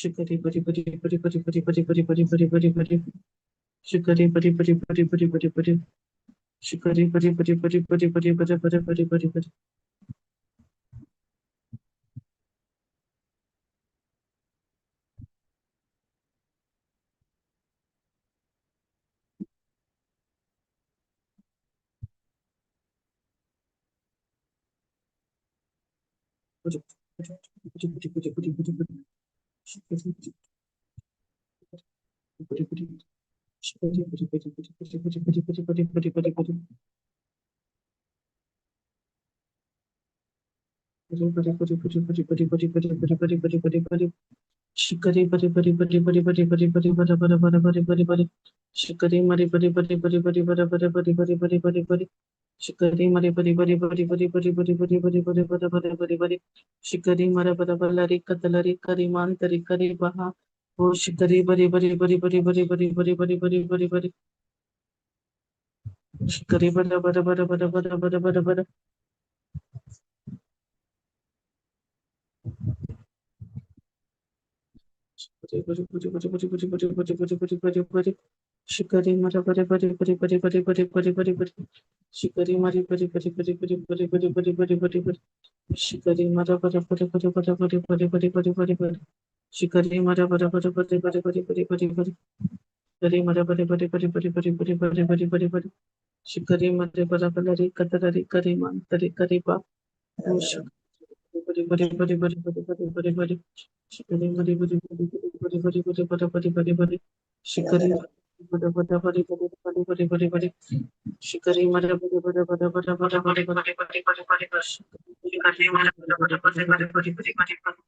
Shikari bari bari bari bari bari bari bari bari bari bari bari. Shikari bari bari bari bari bari bari. Shikari bari bari bari bari bari bari bari bari bari bari. Bari bari bari bari bari bari bari bari. Shikari bari bari. Shikari bari bari bari bari bari bari bari bari bari bari bari. Bari bari bari bari bari bari bari bari bari bari bari bari bari. Shikari bari bari bari bari bari bari bari bari bari bari bari bari bari. Shikari mari bari bari bari bari bari bari bari bari bari bari bari. Shikari mari bari bari bari bari bari bari bari bari bari bari bari bari bari. Shikari mara bara balari katalari kari mantari kari baha. O shikari bari bari bari bari bari bari bari bari bari bari bari. Shikari bara bara bara bara bara bara bara bara. Bari bari bari bari bari bari bari bari bari bari bari bari. Shikari mara bari bari bari bari bari bari bari bari bari. Shikari mari bari bari bari bari bari bari bari bari bari bari. Shikari mara bara bara bara bara bari bari bari bari bari bari. Shikari mara bara bara bari bari bari bari bari bari. Shikari mara bari bari bari bari bari bari bari bari bari bari. Shikari mara bara balari katalari kari mantari kari ba. O shikari bari bari bari bari bari bari bari. Shikari bari bari bari bari bari bari bari bari bari bari. Shikari bada bada bari bari bari bari bari bari. Shikari mara bada bada bada bada bada bari bari bari bari bari bari. Shikari mara bada bada bada bada bari bari bari bari.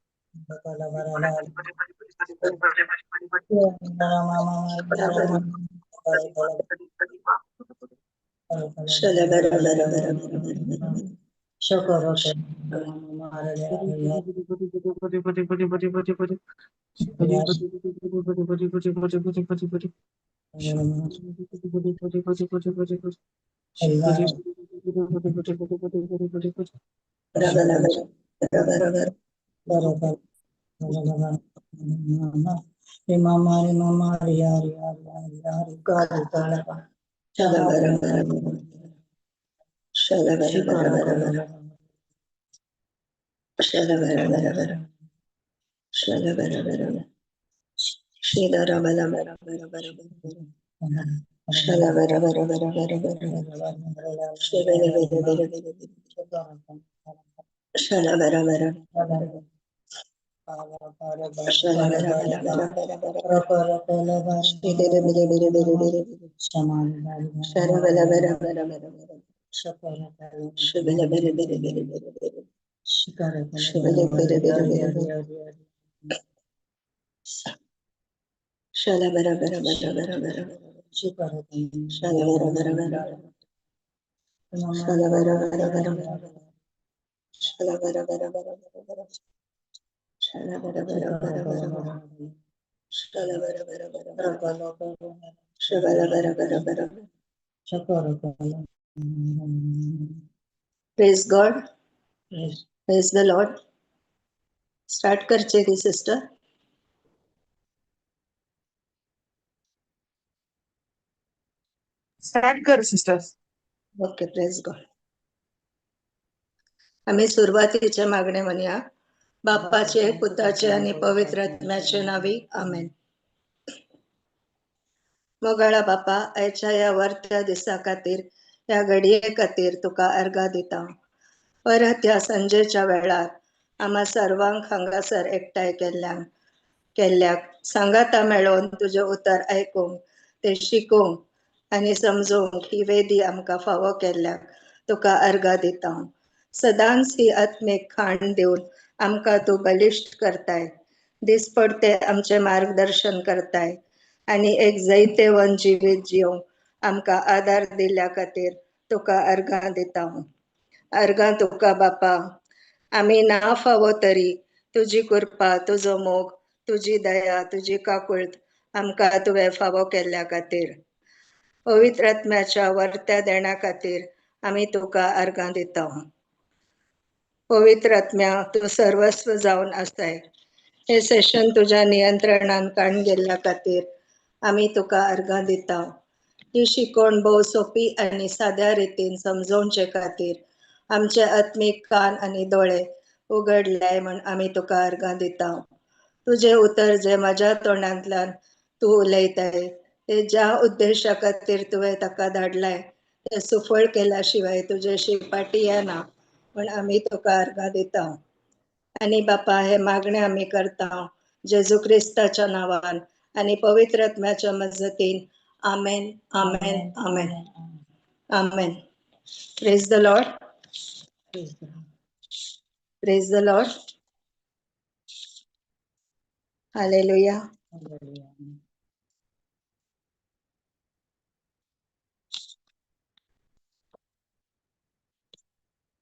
Praise God. Praise the Lord. Start करचे ती sister. Start कर sisters. Okay, praise God. आम्ही सुरुवातीच्या मागणे म्हणूया. बाप्पाचे, पुताचे आणि पवित्र आत्म्याचे नावी आमेन. मोगाळा बापा, आयच्या या वरत्या दिसा खातीर, या घडये खातीर तुका अर्घा दिता. परत ह्या संजेच्या वेळार आम्हा सर्वांक हांगासर एकठांय केल्ल्याक सांगाता मेळोन तुझे उतर आयकूंक, ते शिकूंक आनी समजूंक ही वेदी आमकां फावो केल्ल्याक तुका अर्घा दिता. सदांच ही आत्मीक खाण दिवन आमकां तूं बलिश्ट करताय, दिसपडते आमचे मार्गदर्शन करताय आनी एक जैतेवन जिवीत जिवंक आमकां आदार दिल्ल्या खातीर तुका अर्घा दिता. अर्घा तुका बापा, आमी ना फावो तरी तुजी कृपा, तुजो मोग, तुजी दया, तुजी काकुळट आमकां तुवें फावो केल्ल्या खातीर. पवित्र आत्म्याच्या वर्त्या देण्या खातीर आमी तुका अर्घा दिता. पवित्र आत्म्या, तूं सर्वस्व जावन आसाय. हे सेशन तुझ्या नियंत्रणान काढून गेल्या खातीर आम्ही तुका अर्घा दिता. ही शिकवण भोव सोपी आणि साध्या रितीन समजोवचे खातीर आमचे आत्मीक कान आणि दोळे उगडले म्हण आम्ही तुका अर्घा दिता. तुझे उतर जे माझ्या तोंडांतल्यान तू उलयताय ते ज्या उद्देशा खातीर तुवें ताका धाडलाय ते सुफळ केल्या शिवाय तुझेशी फाटी येना म्हण आम्ही तुका अर्घा दिता. आणि बापा हे मागणे आम्ही करता जेजू क्रिस्ताच्या नावान आणि पवित्र आत्म्याच्या मजतीन. Amen amen amen amen. Praise the lord. Praise the lord. Hallelujah.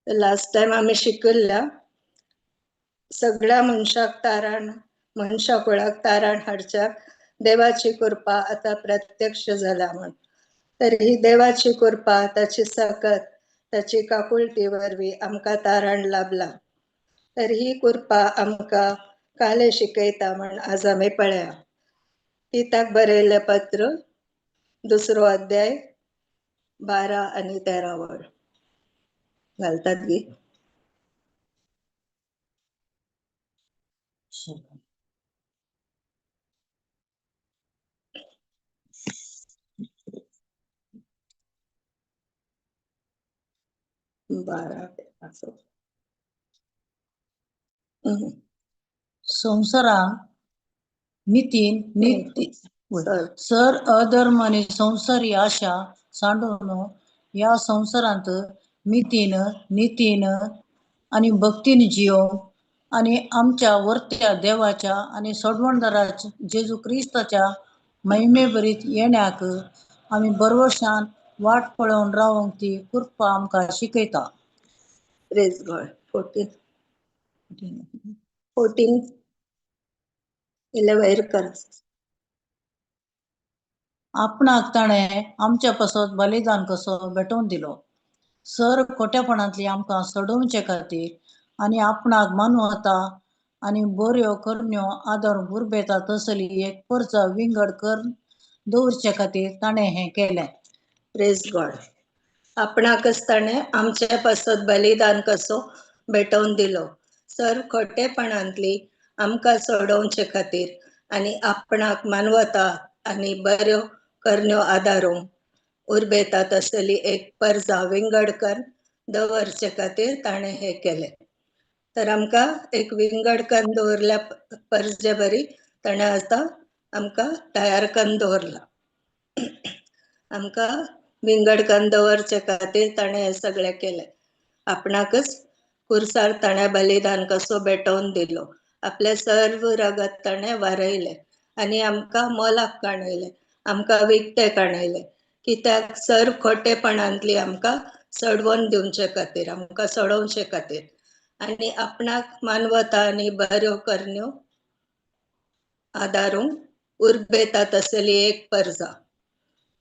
Last time आम्ही शिकल्या सगळ्या मनशाकुळाक तारण हाडच्याक देवाची कृपा आता प्रत्यक्ष झाला म्हण. तर ही देवाची कृपा ताची सकत ताची काकुळटी वरवी आमका तारण लाभला. तर ही कृपा आमका काले शिकयता म्हण आज आम्ही पळया. तिताक बरयले पत्र 2 अध्याय 12 आणि 13 वड घालतात गी. संसारान नितीन सर अधर्म आणि संसारी आशा सांडून या संसारांत नीतीन आणि भक्तीन जीव आणि आमच्या वर्त्या देवाच्या आणि सोडवणदाराच्या जेजू क्रिस्ताच्या महिमेभरीत येण्याक आम्ही बरोवशान वाट पळोवन रावंक ती कृपा आमकां शिकयता. Praise God. 14 इले वयर कर. आपणाक ताणें आमच्या पासत बलिदान कसो भेटोवन दिलो. सर खोट्यापणांतली आमकां सोडोवचे खातीर आनी आपणाक मानवता आनी बऱ्यो करण्यो आदारूंक उर्बेता तसली एक परजा विंगड कर दवरचे खातीर ताणें हें केलें. Praise God. आपणाकच ताणें आमच्या पासत बलिदान कसो भेटोवन दिलो. सर खोटेपणांतली आमकां सोडोवचे खातीर आनी आपणाक मानवता आनी बऱ्यो करण्यो आदारूंक उर्बेता तसली एक परजा विंगड कर दवरचे खातीर ताणें हें केलें. तर आमकां एक विंगड करून दवरल्या परजे बरी ताणें आतां आमकां तयार करून दवरला. आमकां विंगड करून दवरचे खातीर ताणें हें सगळें केलें. आपणाकच कुर्सार ताणें बलिदान कसो भेटोवन दिलो. आपले सर्व रगत ताणें वारयले आनी आमकां मोलाक काणयलें, आमकां विकते काणयलें. कित्याक सर खोटेपणांतली आमकां सोडवून दिवचे खातीर, आमकां सोडोवचे खातीर आनी आपणाक मानवता आनी बऱ्यो करण्यो आदारूंक उर्बेता तसली एक परजा.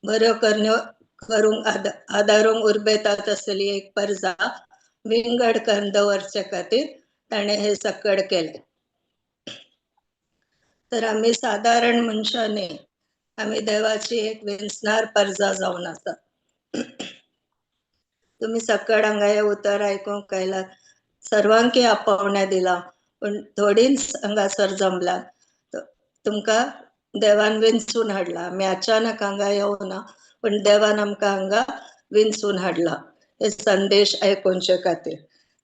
बऱ्यो करण्यो करूंक आदारूंक उर्बेता तसली एक परजा विंगड करून दवरचे खातीर ताणें हें सकड केलें. तर आमी सादारण मनशांनी आमी देवाची एक विंसणार परजा जावन आसा. तुम्ही सकड हांगा हे उतर आयकूंक आयलात. सर्वांकी आपोवणें दिला पण थोडींच हांगासर जमला. तुमकां देवान विंचून हाडला. आमी अचानक हांगा येवना पण देवान आमकां हांगा विंचून हाडला हे संदेश आयकोवचे खातीर.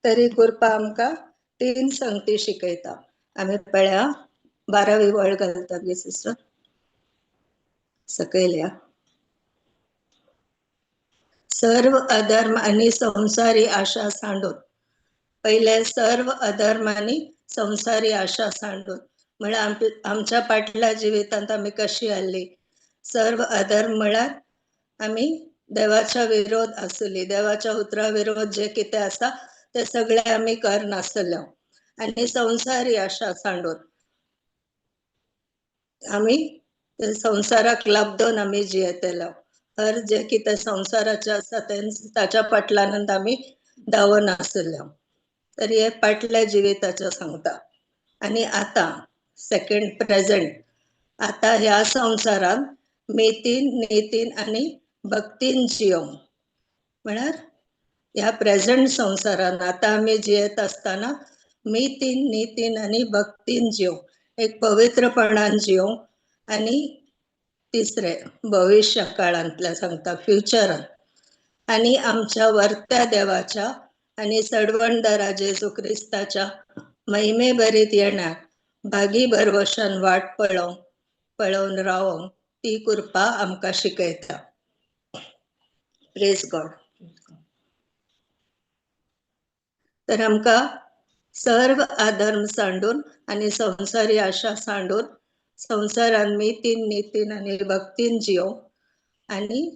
तरी कृपा आमकां 3 संगती शिकयता. आमी पळया 12वी वळ घालतात गे सिस्टर सकयल या. सर्व अधर्म आणि संसारी आशा सांडून. पहिले सर्व अधर्म आणि संसारी आशा सांडून म्हळ्यार आमच्या फाटल्या जिवितांत आमी कशी आसली. सर्व अधर्म म्हळ्यार आमी देवाच्या विरोध आसली. देवाच्या उतरा विरोध जे कितें आसा ते सगळे आमी करनासल्यो. आनी संसारी आशा सांडून आमी संसाराक लाभदोन आमी जियेतलो. हर जे कितें संसाराचे आसा ताच्या फाटल्यान आमी धांवनासल्यो. तर हे फाटल्या जिविताचे सांगता. आनी आतां सेकंड प्रेझेंट. आता ह्या संवसारान मितीन नितीन आणि भक्तीन जियोंक म्हळ्यार ह्या प्रेझेंट संवसारान आता आम्ही जियेत असताना मितीन नितीन आणि भक्तीन जियोंक एक पवित्रपणान जियोंक आणि तिसरे भविष्य काळांतल्या सांगता फ्युचरान आणि आमच्या वर्त्या देवाच्या आणि सडवणदारा जेजू क्रिस्ताच्या महिमे भरीत येण्याक भागी भरवशान वाट पळोवन रावोंक ती कृपा आमकां शिकयता. Praise God. तर आमकां सर्व आधर्म सांडून आणि संवसारी आशा सांडून संवसारान मितीन नितीन आणि भक्तीन जियोंक आणि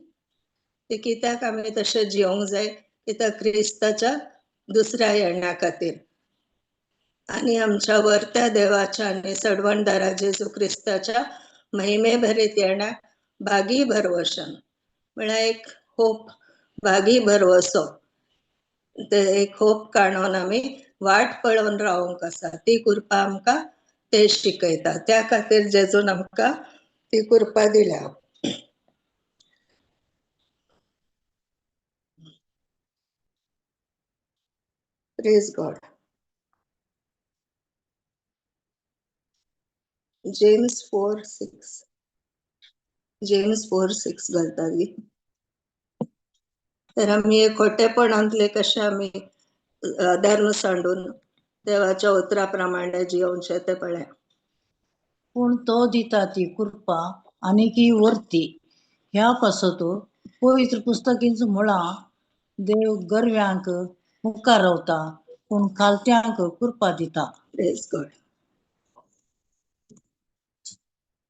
ते कित्याक आमी तशें जियोंक जाय कित्याक क्रिस्ताच्या दुसऱ्या येण्या खातीर आणि आमच्या वर्त्या देवाच्या आणि सडवणदारा जेजू क्रिस्ताच्या महिमे भरीत येण्याक भागी भरवशान म्हळ्यार एक होप भागी भरवसो ते एक होप काणून आमी वाट पळोवन रावंक आसा ती कृपा आमकां ते शिकयता. त्या खातीर जेजून आमकां ती कृपा दिल्या. Praise God. जेम्स 4:6 जेम्स 4:6 घालताली. तर आम्ही एक खोटेपणांतले कशे आमी धर्म सांडून देवाच्या उतराप्रमाणे जियोंचे ते पळय. पूण तो दिता ती कृपा आनीकी वर्ती ह्या पासत पवित्र पुस्तकींच मुळां देव गर्व्यांक मुखार रावता पूण खालत्यांक कृपा दिता. Praise God.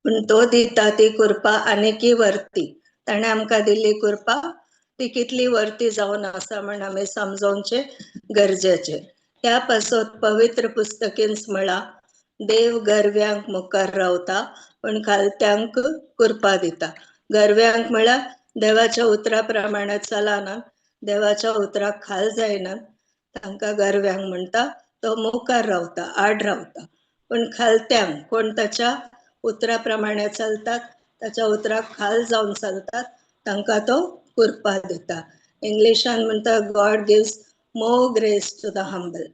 पण तो दिता ती कृपा आनीकी वर्ती. ताणे आमकां दिल्ली कृपा ती कितली वर्ती जावन आसा म्हण आमी समजोवचे गरजेचे. त्या पासत पवित्र पुस्तकींच म्हळा देव गर्व्यांक मुखार रावता पण खालत्यांक कृपा दिता. गर्व्यांक म्हळ्यार देवाच्या उतरा प्रमाणे चलना देवाच्या उतराक खाल जायना तांकां गर्व्यांक म्हणटा. तो मुखार रावता आड रावता पण खालत्यांक कोण ताच्या उतराप्रमाणे चलतात ताच्या उतराक खाल जावन चलतात तांकां तो कृपा दिता. इंग्लिशान म्हणटा God gives more grace to the humble.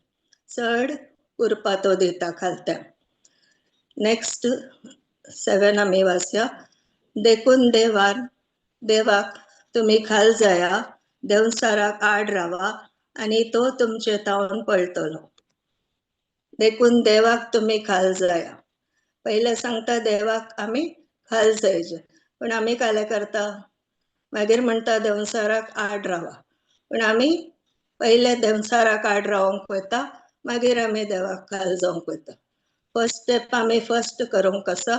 चड कृपा तो दिता खालत्यांक. नेक्स्ट 7 आमी वाचया. देखून देवाक तुम्ही खाल जाया देवसाराक आड रावा आणि तो तुमचे तावन पळतलो. देखून देवाक तुम्ही खाल जाया. पहिले सांगता देवाक आमी खाल जायचे पण आमी काले करता मागीर म्हणटा देवसाराक आड रावा पण आमी पहिले देवसाराक आड रावंक वयता मागीर आमी देवाक खाल जावंक वयता. फर्स्ट स्टेप आमी फर्स्ट करूंक आसा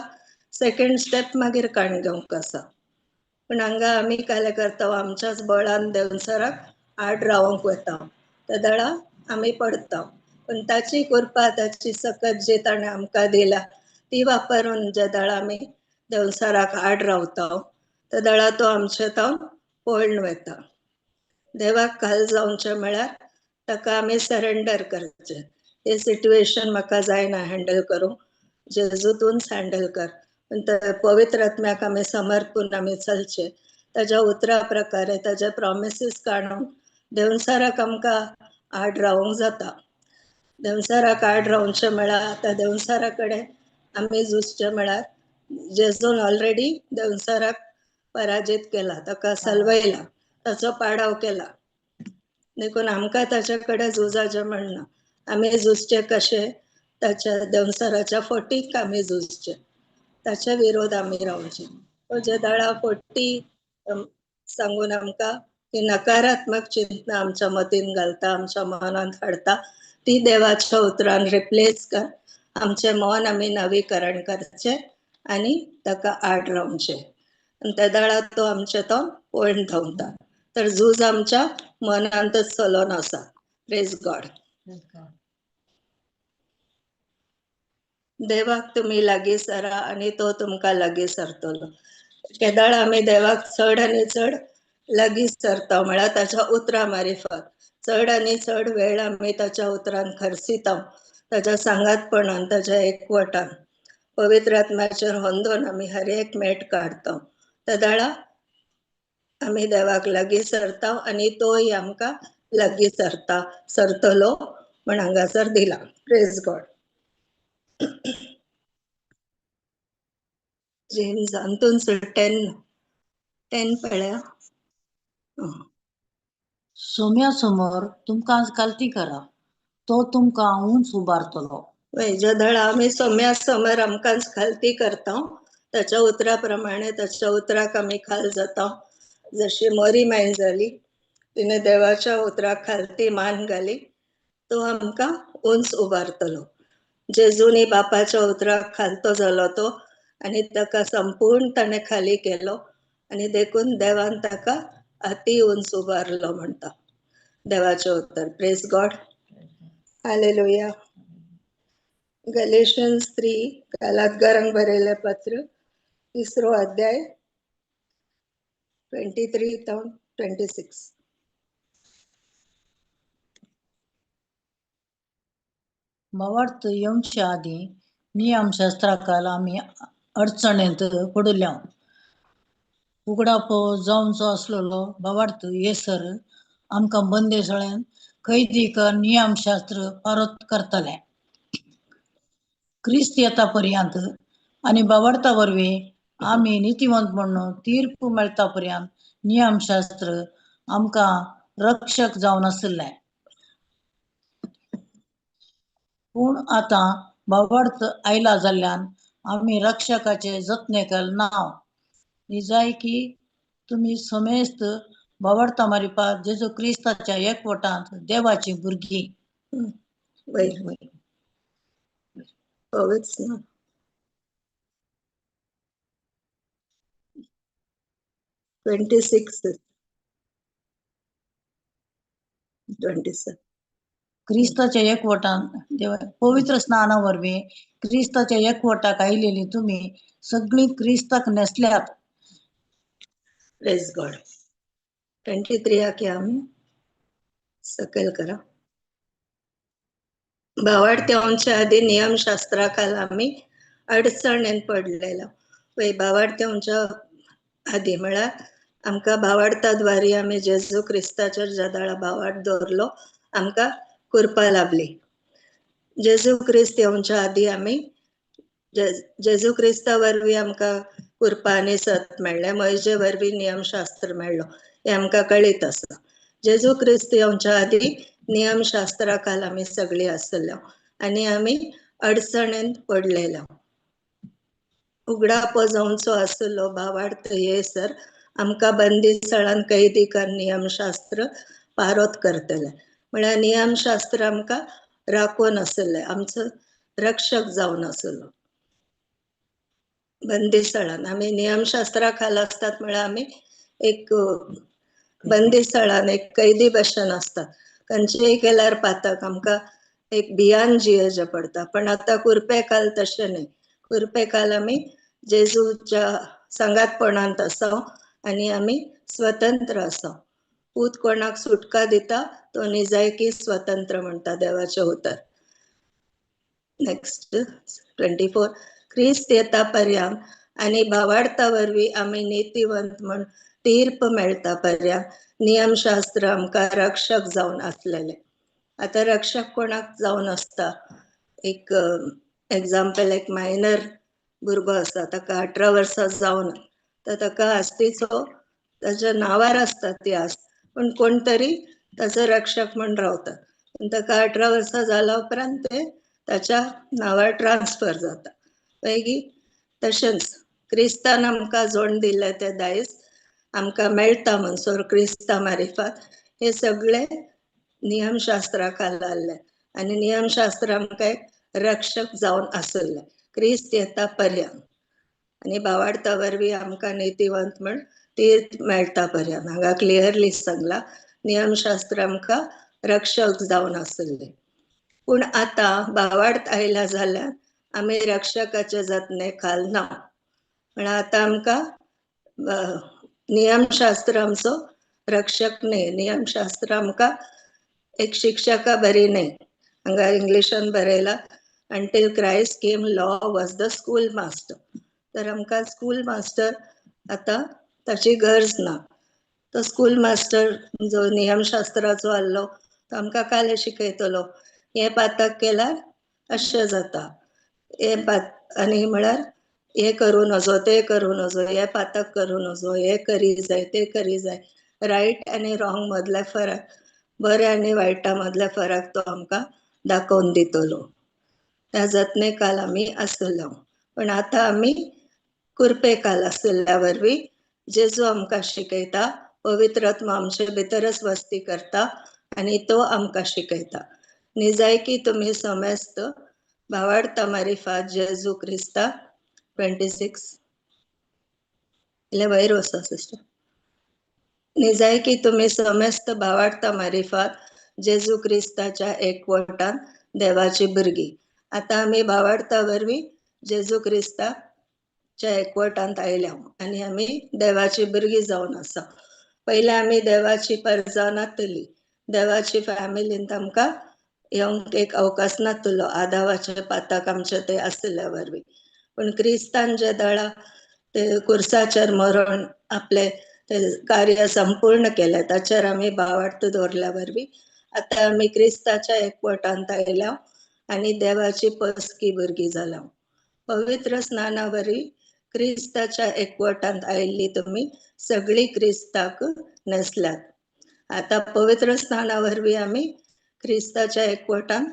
सेकंड स्टेप मागीर काण घेवंक आसा. पण हांगा आमी काले करता आमच्याच बळान देवसाराक आड रावंक वयता त्या दळा आमी पडता. पण ताची कृपा ताची सकत जी ताणें आमकां दिल्या ती वापरून जे दळा आमी देवसाराक आड रावता त्या दळा तो आमचे तावन पळून वयता. देवाक खाल जावचे म्हळ्यार ताका आमी सरेंडर करचे. हे सिट्युएशन म्हाका जायना हँडल करूंक जेजूतूनच हँडल कर. पण पवित्र आत्म्याक आमी समर्पून आमी चलचे ताच्या उतरा प्रकारे ताचे प्रॉमिसीस काडून देवसाराक आमकां आड रावंक जाता. देवसाराक आड रावचे म्हळ्यार आता देवसारा कडेन आमी झुजचे म्हळ्यार जेजून ऑलरेडी देवसाराक पराजीत केला ताका सलवयला ताचो पाडाव केला. देखून आमकां ताचे कडेन झुजाचे म्हणना. आमी झुजचे कशे ताच्या देवसाराच्या फटीक आमी झुजचे ताचे विरोध आमी रावचे. जे दळा फटी सांगून आमकां ती नकारात्मक चिंतना आमच्या मतीन घालता आमच्या मनांत हाडता ती देवाच्या उतरान रिप्लेस कर. आमचे मन आमी नवीकरण करचे आणि ताका आड रावचे आणि त्या दळा तो आमचे तो पळोवन धांवता. तर झूज आमच्या मनांतच चलोन आसा. Praise God. देवाक तुम्ही लागीं सरा आणि तो तुमकां लागीं सरतलो. केदाळ आमी देवाक चड आनी चड लागीं सरता म्हळ्यार ताच्या उतरा मारिफत चड आनी चड वेळ आमी ताच्या उतरान खर्चिता ताच्या सांगातपणान ताच्या एकवटान पवित्र आत्म्याचेर होंदून आमी हर एक मेट काढतो तदाळा आमी देवाक लागीं सरता आणि तोय आमकां लागीं सरतलो म्हण हांगासर दिला. Praise God. जेम्स हातून 10 पळया. सोम्या तुमकां गलती करा, तो तुमकां उंच उबारतलो. जदळ आम्ही सोम्या समोर आमकां खालती करता त्याच्या उतराप्रमाणे त्याच्या उतराक आम्ही खाल जाता. जशी मोरी मायन झाली तिने देवाच्या उतराक खालती मान घाली तो आमकां उंच उबारतलो. जेजूनी बापाच्या उतराक खालतो झालो तो आणि ताका संपूर्ण ताणे खाली केलो आणि देखून देवान ताका अति उंच उबारलो म्हणता देवाचे उतर. Praise God. हालेलुया. गलेशियन्स 3 गलातकारांक बरयले पत्र 3 अध्याय 23 to 26. भावार्थ येवच्या आधी नियमशास्त्राकाल आम्ही अडचणीत पडल्या. उगडाप जावचो असलेलो भावार्थ येसर आमकां बंदेशाळ्यान कैदी कर नियमशास्त्र पारोत करतले. क्रिस्त येता पर्यंत आणि भावार्था वरवीं आम्ही नीतिवंत म्हणून तीर्प मेळता पर्यंत नियमशास्त्र आमकां रक्षक जावन आसले. पूण आता भावार्थ आयला जाल्ल्यान आम्ही रक्षकाचे जतनेकल नाव ही जाय की तुम्ही समेस्त भावार्था मारिपाक जेजू क्रिस्ताच्या एकवटांत देवाची भुरगीं. वयर वयर पळोवच ना. 26 27. क्रिस्ताच्या एकवटान पवित्र स्नाना वरवीं क्रिस्ताच्या एकवटाक आयलेली तुम्ही सगळी क्रिस्ताक नेसल्यात. Praise God. 23 की आम्ही सकयल करा. भावार्थ्यांच्या आधी नियमशास्त्राखाल आम्ही अडचणीन पडलेलो. भावार्थ्यांच्या आधी म्हळ्यार आमकां भावार्थाद्वारे आम्ही जेजू क्रिस्ताचेर जदाळा भावार्थ दवरलो आमकां कृपा लाभली. जेजू क्रिस्त येवच्या आधी आम्ही जेजू क्रिस्ता वरवीं आमकां कृपा आनी सत मेळ्ळें. मोइजे वरवीं नियमशास्त्र मेळ्ळो हे आमकां कळीत आसा. जेजू क्रिस्त येवच्या आधी नियमशास्त्राखाल आम्ही सगळी आसल्यो आनी आम्ही अडचणीन पडलेलो. उगडापो जावचो आसलो भावार्थ येसर आमकां बंदिशाळान कैदी कर नियमशास्त्र पारोत करतले. म्हळ्यार नियमशास्त्र आमकां राखून आसले आमचो रक्षक जावन आसलो. बंदिशाळान आम्ही नियमशास्त्रा खाल असतात म्हळ्यार आम्ही एक बंदिशाळान एक कैदी भशेन असतात. खंयचेय केल्यार पातक आमकां एक भियान जियेचे पडटा. पण आता कुरपेकाल तशें न्ही. कुरपेकाल आम्ही जेजूच्या संगातपणांत आसा आणि आम्ही स्वतंत्र आसा. पूत कोणाक सुटका दिता तो निजायकी स्वतंत्र म्हणता देवाचे उतर. नेक्स्ट 24. क्रिस्त येता पर्यंत आणि भावार्था वरवीं आम्ही नीतिवंत म्हण तीर्प मेळटा पर्यंत नियमशास्त्र आमकां रक्षक जावन आसलेले. आता रक्षक कोणाक जावन आसता. एक एग्जाम्पल एक मायनर भुरगो आसा ताका 18 वर्सां जावन तर ताका आस्तीचो ताच्या नावार आसता ती आस्त पण कोण तरी ताचो रक्षक म्हण रावता. ताका 18 वर्सां जाला उपरांत ते ताच्या नावार ट्रान्सफर जाता. पैगी तशेंच क्रिस्तान आमकां जोड दिले ते दायज आमकां मेळटा म्हणसर क्रिस्ता मारिफात हे सगळे नियमशास्त्रा खाला आसले आनी नियमशास्त्र आमकां रक्षक जावन आसले क्रिस्त येता पर्यंत आनी भावार्था वरवीं आमकां नीतिवंत म्हण तीर्थ मेळटा पर्यंत. हांगा क्लियरली सांगला नियमशास्त्र आमकां रक्षक जावन आसले. पूण आता भावार्थ आयला जाल्यार आमी रक्षकाचे जतने खाल ना. म्हण आता आमकां नियमशास्त्र आमचो रक्षक न्ही. नियमशास्त्र आमकां एक शिक्षका बरी न्ही. हांगा इंग्लिशान बरयला until Christ came, law was the school master. तर आमकां स्कूल मास्टर आतां ताची गरज ना. तो स्कूल मास्टर जो नियमशास्त्राचो आहलो तो आमकां काले शिकयतलो, हे पातक केल्यार अशें जाता, हे आनी म्हळ्यार हे करूं नजो, ते करूं नजो, हे पातक करूं नजो, हे करी जाय, ते करी जाय. रायट आनी रॉंग मदले फरक, बरे आनी वायटा मदले फरक तो आमकां दाखोवन दितलो. त्या जतने काल आमी आसलो, पण आतां आमी कुरपे काल आसल्या वरवीं जेजू आमकां शिकयता, पवित्र आत्मा आमचे भितरच वस्ती करता आनी तो आमकां शिकयता. निजाय की तुमी समेस्त भावार्थ मारिफात जेजू क्रिस्ता 26 इले वयर वचो सिस्टर. निजाय की तुमी समेस्त भावार्थ मारिफात जेजू क्रिस्ताच्या एकवटान देवाची भुरगीं. आतां आमी भावार्था वरवीं जेजू क्रिस्ताच्या एकवटांत आयल्या आनी आमी देवाची भुरगीं जावन आसा. पयलीं आमी देवाची परजां नासतलीं, देवाची फॅमिलींत आमकां येवंक एक अवकाश नासलो, आदावाचे पातक आमचे ते आसल्या वरवीं. पण क्रिस्तान जे दळा ते कुर्साचेर मरण आपले ते कार्य संपूर्ण केले, ताचेर आमी भावार्थ दवरल्या वरवीं आतां आमी क्रिस्ताच्या एकवटांत आयल्या आनी देवाची पसकी भुरगीं जाल्या. पवित्र स्नाना वरवीं क्रिस्ताच्या एकवटांत आयिल्ली तुमी सगळीं क्रिस्ताक नेसल्यात. आतां पवित्र स्नाना वरवीं आमी क्रिस्ताच्या एकवटान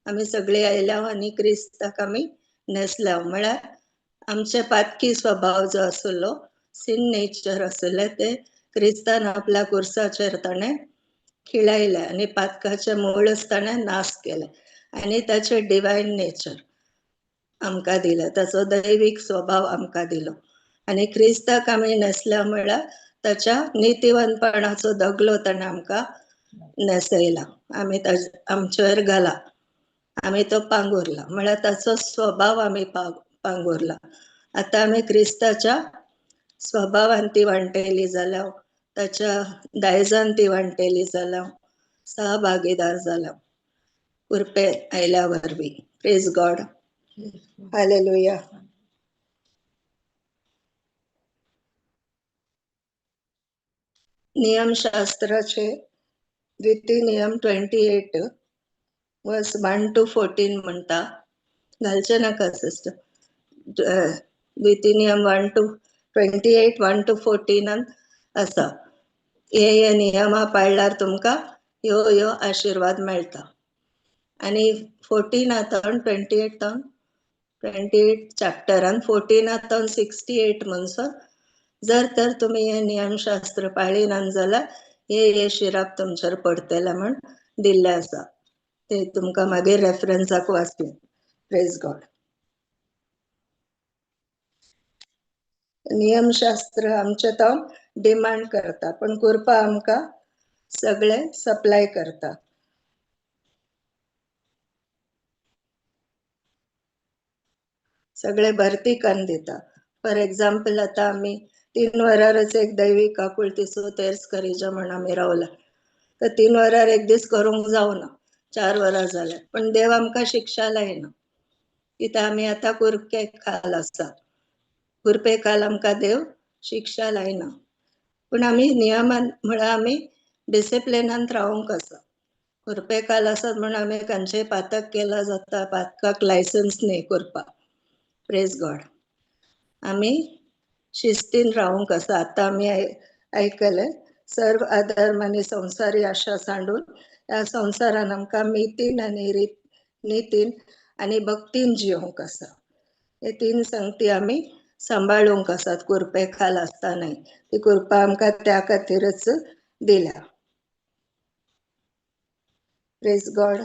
आमी सगळीं आयल्या आनी क्रिस्ताक आमी नेसल्या. म्हळ्यार आमचे पातकी स्वभाव जो आसलो, सिन नेचर आसले, ते क्रिस्तान आपल्या कुर्साचेर ताणें खिळायले आनी पातकाचे मूळच ताणें नाश केले आनी ताचे डिवायन नेचर आमकां दिले, ताचो दैवीक स्वभाव आमकां दिलो. आनी क्रिस्ताक आमी नेसल्या म्हळ्यार ताच्या नितीवंतपणाचो दगलो ताणें आमकां नेसयला, आमी आमचेर घाला, आमी तो पांगुरला, म्हळ्यार ताचो स्वभाव आमी पांगुरला. आतां आमी क्रिस्ताच्या स्वभावान ती वांटेली जाल्या, ताच्या दायजान ती वांटेली जाल्या, सहभागीदार जाल्या कुरपे आयल्या वरवीं. Praise God, hallelujah. नियमशास्त्राचे द्वितीय नियम 28 वर्स 1 to 14 म्हणटा, घालचे नाका सिस्टर. द्वितीय नियम 1 to 28 1 to 14 आसा. हे नियमा पाळल्यार तुमकां ह्यो आशीर्वाद मेळटा. आनी 14 28 चॅप्टरान 14 68 म्हणसर जर तर तुमी हे नियमशास्त्र पाळिनात जाल्यार हे शिराप तुमचेर पडटले म्हण दिल्ले आसा. ते तुमकां मागीर रेफरन्साक वाचून. Praise God. नियमशास्त्र आमचे तो डिमांड करता, पण कृपा आमकां सगळे सप्लाय करता. सगळे भरती करून दिता. फॉर एक्झाम्पल आतां आमी 3 वरांच एक दैवीक आकुळतीचो तेर्स करीजा म्हण आमी रावला, तर 3 वरार एक दीस करूंक जावना, 4 वरां जाल्यार, पण देव आमकां शिक्षा लायना, कित्याक आमी आतां कुरके काल आसा. कुरपे काल आमकां देव शिक्षा लायना, पण आमी नियमान म्हळ्यार आमी डिसिप्लिनांत रावंक आसा. कुरपे काल आसत म्हण आमी खंयचेय पातक केला जाता, पातकाक लायसन्स न्ही करपाक. Praise God. आमी शिस्तीन रावंक आसा. आतां आमी आयकले सर्व अधर्म आनी संवसारी आशा सांडून ह्या संवसारान आमकां मितीन आनी नितीन आनी भक्तीन जिवंक आसा. हे 3 संगती आमी सांबाळूंक आसात कुरपे खाल आसतानाय. ती कृपा आमकां त्या खातीरच दिल्या. Praise God.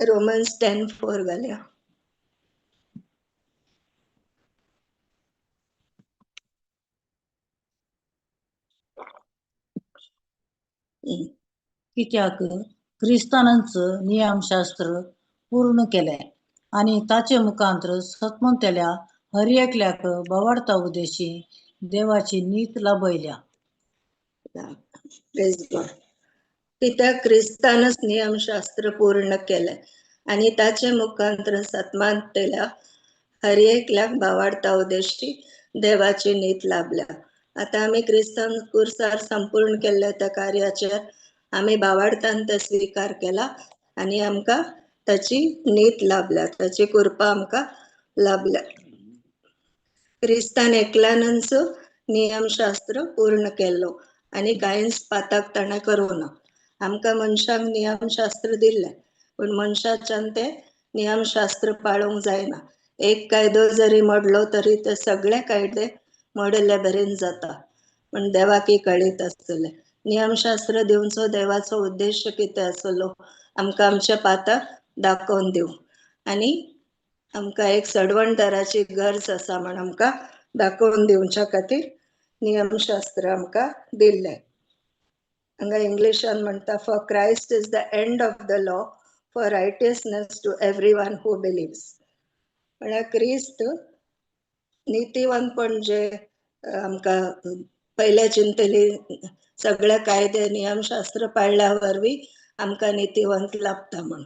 रोमन्स 10:4 घालया. कित्याक क्रिस्तानांच नियमशास्त्र पूर्ण केले आणि ताचे मुखांतर सतमंतल्या हर एकल्याक भवार्था उदेशी देवाची नीत लाभयल्या. Praise God. कित्याक क्रिस्तानच नियमशास्त्र पूर्ण केले आणि ताचे मुखांतर सत्मानतेल्या हर एकल्याक भावार्था उद्देशी देवाची नीत लाभल्या. आता आम्ही क्रिस्तान कुर्सार संपूर्ण केल्ल्या त्या कार्याचेर आम्ही भावार्थान ते स्वीकार केला आणि आमका त्याची नीत लाभल्या, त्याची कृपा आमका लाभल्या. क्रिस्तान एकल्यानंच नियमशास्त्र पूर्ण केलो आणि काहीच पाताक ताणें करूं ना. आमका मनशांक नियमशास्त्र दिले पण मनशाच्यान ते नियमशास्त्र पाळूंक जायना. एक कायदो जरी मोडलो तरी ते सगळे कायदे मोडले बरेन जाता, पण देवाकी कळीत आसतले. नियमशास्त्र दिवचो देवाचो उद्देश कितें आसलो, आमकां आमच्या पाताक दाखोवन दिवं आणि आमकां एक सडवणदाराची गरज आसा म्हण आमकां दाखोवन दिवच्या खातीर नियमशास्त्र आमकां दिल्ले. हांगा इंग्लिशान म्हणटा, for Christ is the end of the law for righteousness to everyone who believes. म्हळ्यार क्रिस्त नीतिवंतपण जे आमकां पयले चिंतली सगळे कायदे नियमशास्त्र पाळल्या वरवीं आमकां नीतिवंत लाभता म्हण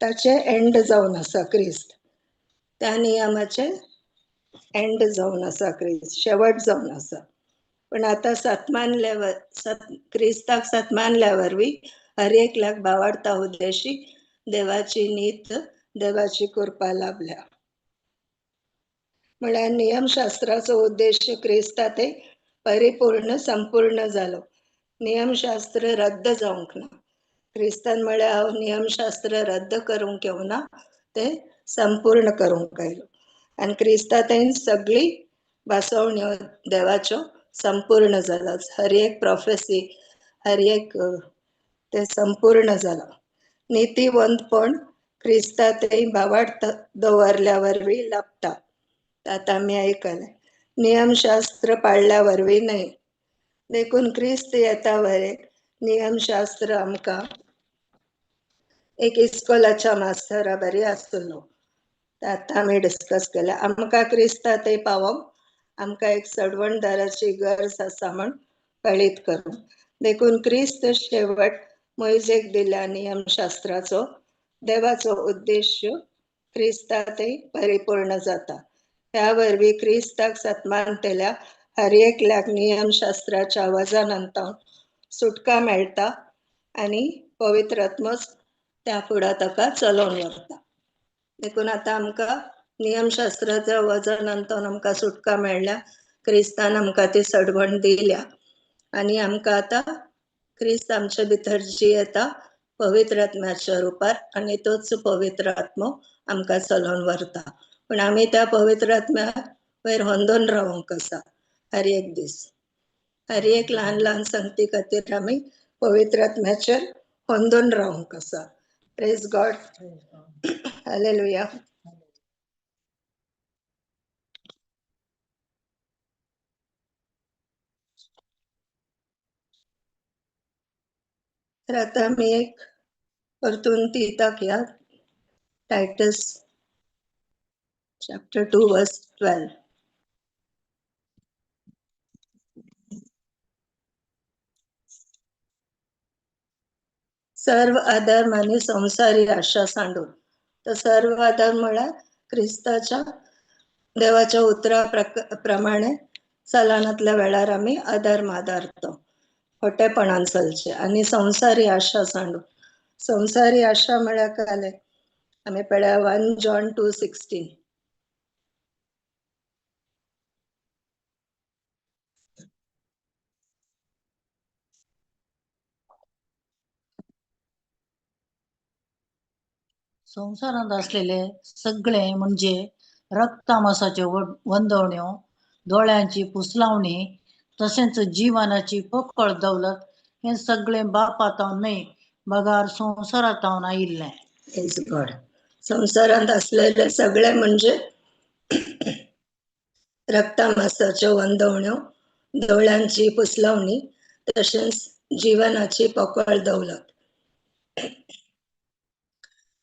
ताचे एंड जावन आसा क्रिस्त. त्या नियमाचे एंड जावन आसा क्रिस्त, शेवट जावन आसा. पण आता क्रिस्ताक सत्मानल्या वरवीं हर एकल्याक भावार्था उद्देशी देवाची नीत, देवाची कृपा लाभल्या. म्हळ्यार नियमशास्त्राचो उद्देश क्रिस्तात परिपूर्ण संपूर्ण जालो. नियमशास्त्र रद्द जावंक ना. क्रिस्तान म्हळ्यार हांव नियमशास्त्र रद्द करूंक येवना, ते संपूर्ण करूंक आयलो. आनी क्रिस्तात सगळी बासवण्यो देवाच्यो संपूर्ण जाला. हर एक प्रोफेसी, हर एक ते संपूर्ण जाला. नीतिवंतपण क्रिस्तात भावार्थ दवरल्या वरवीं लाभता. आता आमी आयकले नियमशास्त्र पाळल्या वरवीं न्हय, देखून क्रिस्त येता वरे नियमशास्त्र आमकां एक इस्कोलाच्या मास्तरा बरी आसतलो. आता आमी डिस्कस केला आमकां क्रिस्तात पावोंक आमकां एक सडवणदाराची गरज आसा म्हण कळीत करूं. देखून क्रिस्त शेवट मोइजेक दिल्या नियमशास्त्राचो देवाचो उद्देश क्रिस्तात परिपूर्ण जाता. त्या वरवीं क्रिस्ताक सत्मान केल्या हर एकल्याक नियमशास्त्राच्या वजनांतावन सुटका मेळटा आणि पवित्र आत्मोस त्या फुडां ताका चलोवन व्हरता. देखून आता आमकां नियमशास्त्राच्या वजनांतावन आमकां सुटका मेळ्ळ्या. क्रिस्तान आमकां ती सडवण दिल्या आणि आमकां आता क्रिस्त आमच्या भितर जी येता पवित्र आत्म्याच्या रुपार आणि तोच पवित्र आत्मो आमकां चलोवन व्हरता. पण आमी त्या पवित्र आत्म्या वयर होंदोन रावंक आसा हर एक दीस. हर एक ल्हान ल्हान संगती खातीर आमी पवित्र आत्म्याचेर होंदोन रावंक आसा. Praise God. हालेलुया. तर आता आमी एक परतून तिताक या टायटस चॅप्टर 2 वर्स 12. सर्व आधर्म आणि संसारी आशा सांडून. तर सर्व आधर्म म्हळ्यार क्रिस्ताच्या देवाच्या उतरा प्रमाणे चलनातल्या वेळार आमी अधर्म आदारतो, खोटेपणान चलचे. आणि संसारी आशा सांडून. संसारी आशा म्हळ्यार काय जालें आमी पळया 1 जॉन 2:16. संसारात असलेले सगळे म्हणजे रक्तामासाचे वंदवण्यो, डोळ्यांची पुसलावणी, तसेच जीवनाची पोकळ दौलत हे सगळे बापातावन न्हय बगार संसारातावन आयिल्ले. Praise God. संसारात असलेले सगळे म्हणजे रक्तामासाच्यो वंदवण्यो, डोळ्यांची पुसलावणी, तसेच जीवनाची पोकळ दौलत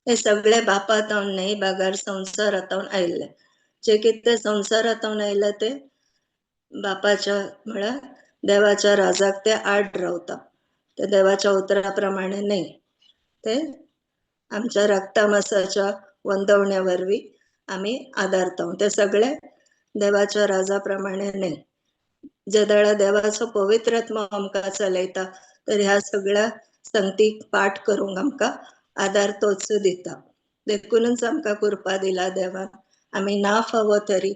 हे सगळे बापातावन न्हय बगार संसारातावन आयिल्ले. जे कितें संसारातावन आयले ते बापाच्या म्हळ्यार देवाच्या राजाक ते आड रावता. ते देवाच्या उतराप्रमाणे नाही, ते आमच्या रक्तामासाच्या वंदवण्यावरवी आम्ही आदारतो. ते सगळे देवाच्या राजाप्रमाणे नाही. जदळा देवाचो पवित्रत्व आमकां चलयता, तर ह्या सगळ्या संगती पाठ करूंक आमकां आदार तोच दिता. देखूनच आमकां कृपा दिला देवान. आम्ही ना फावो तरी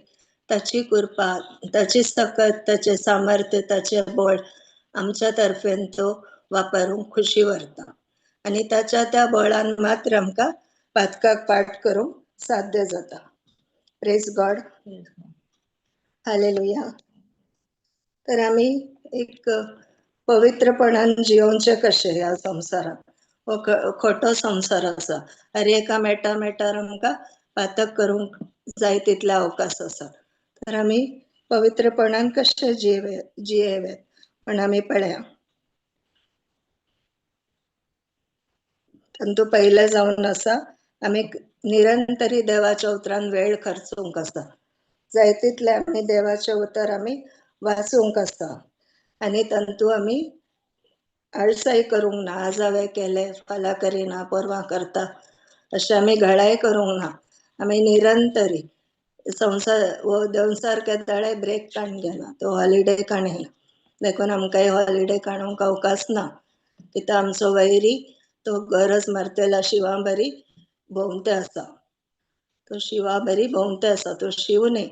ताची कृपा, ताची सकत, ताचे सामर्थ्य, ताचे बळ आमच्या तर्फेन तो वापरूंक खुशी व्हरता. आणि त्याच्या त्या बळान मात्र आमकां पातकाक पाठ करूंक साध्य जाता. Praise God, hallelujah. तर आम्ही एक पवित्रपणान जिवोवचे कशे ह्या संवसारात. हो खोटो संवसार आसा. हर एका मेटार आमकां पातक करूंक जाय तितले अवकाश आसा. तर आम्ही पवित्रपणान कशे जियेवे पण आम्ही पळया. तंतू पहिले जावन आसा आम्ही निरंतरी देवाच्या उतरान वेळ खर्चूंक आसा. जाय तितले आम्ही देवाचे उतर आम्ही वाचूंक आसा. आणि तंतू आम्ही आळसाई करूंक ना. आज हांवें केले, फाल्यां करिना, परवां करता अशें आम्ही घाळाय करूंक ना. आम्ही निरंतरी संसार केदळे ब्रेक काण घेना, तो हॉलिडे काणयना. देखून आमकां हॉलिडे काडूंक अवकाश ना. कित्याक आमचो वैरी तो गरज मारतेला शिवा बरी भोंवते आसा. तो शिवा बरी भोंवते आसा. तो शिव न्ही,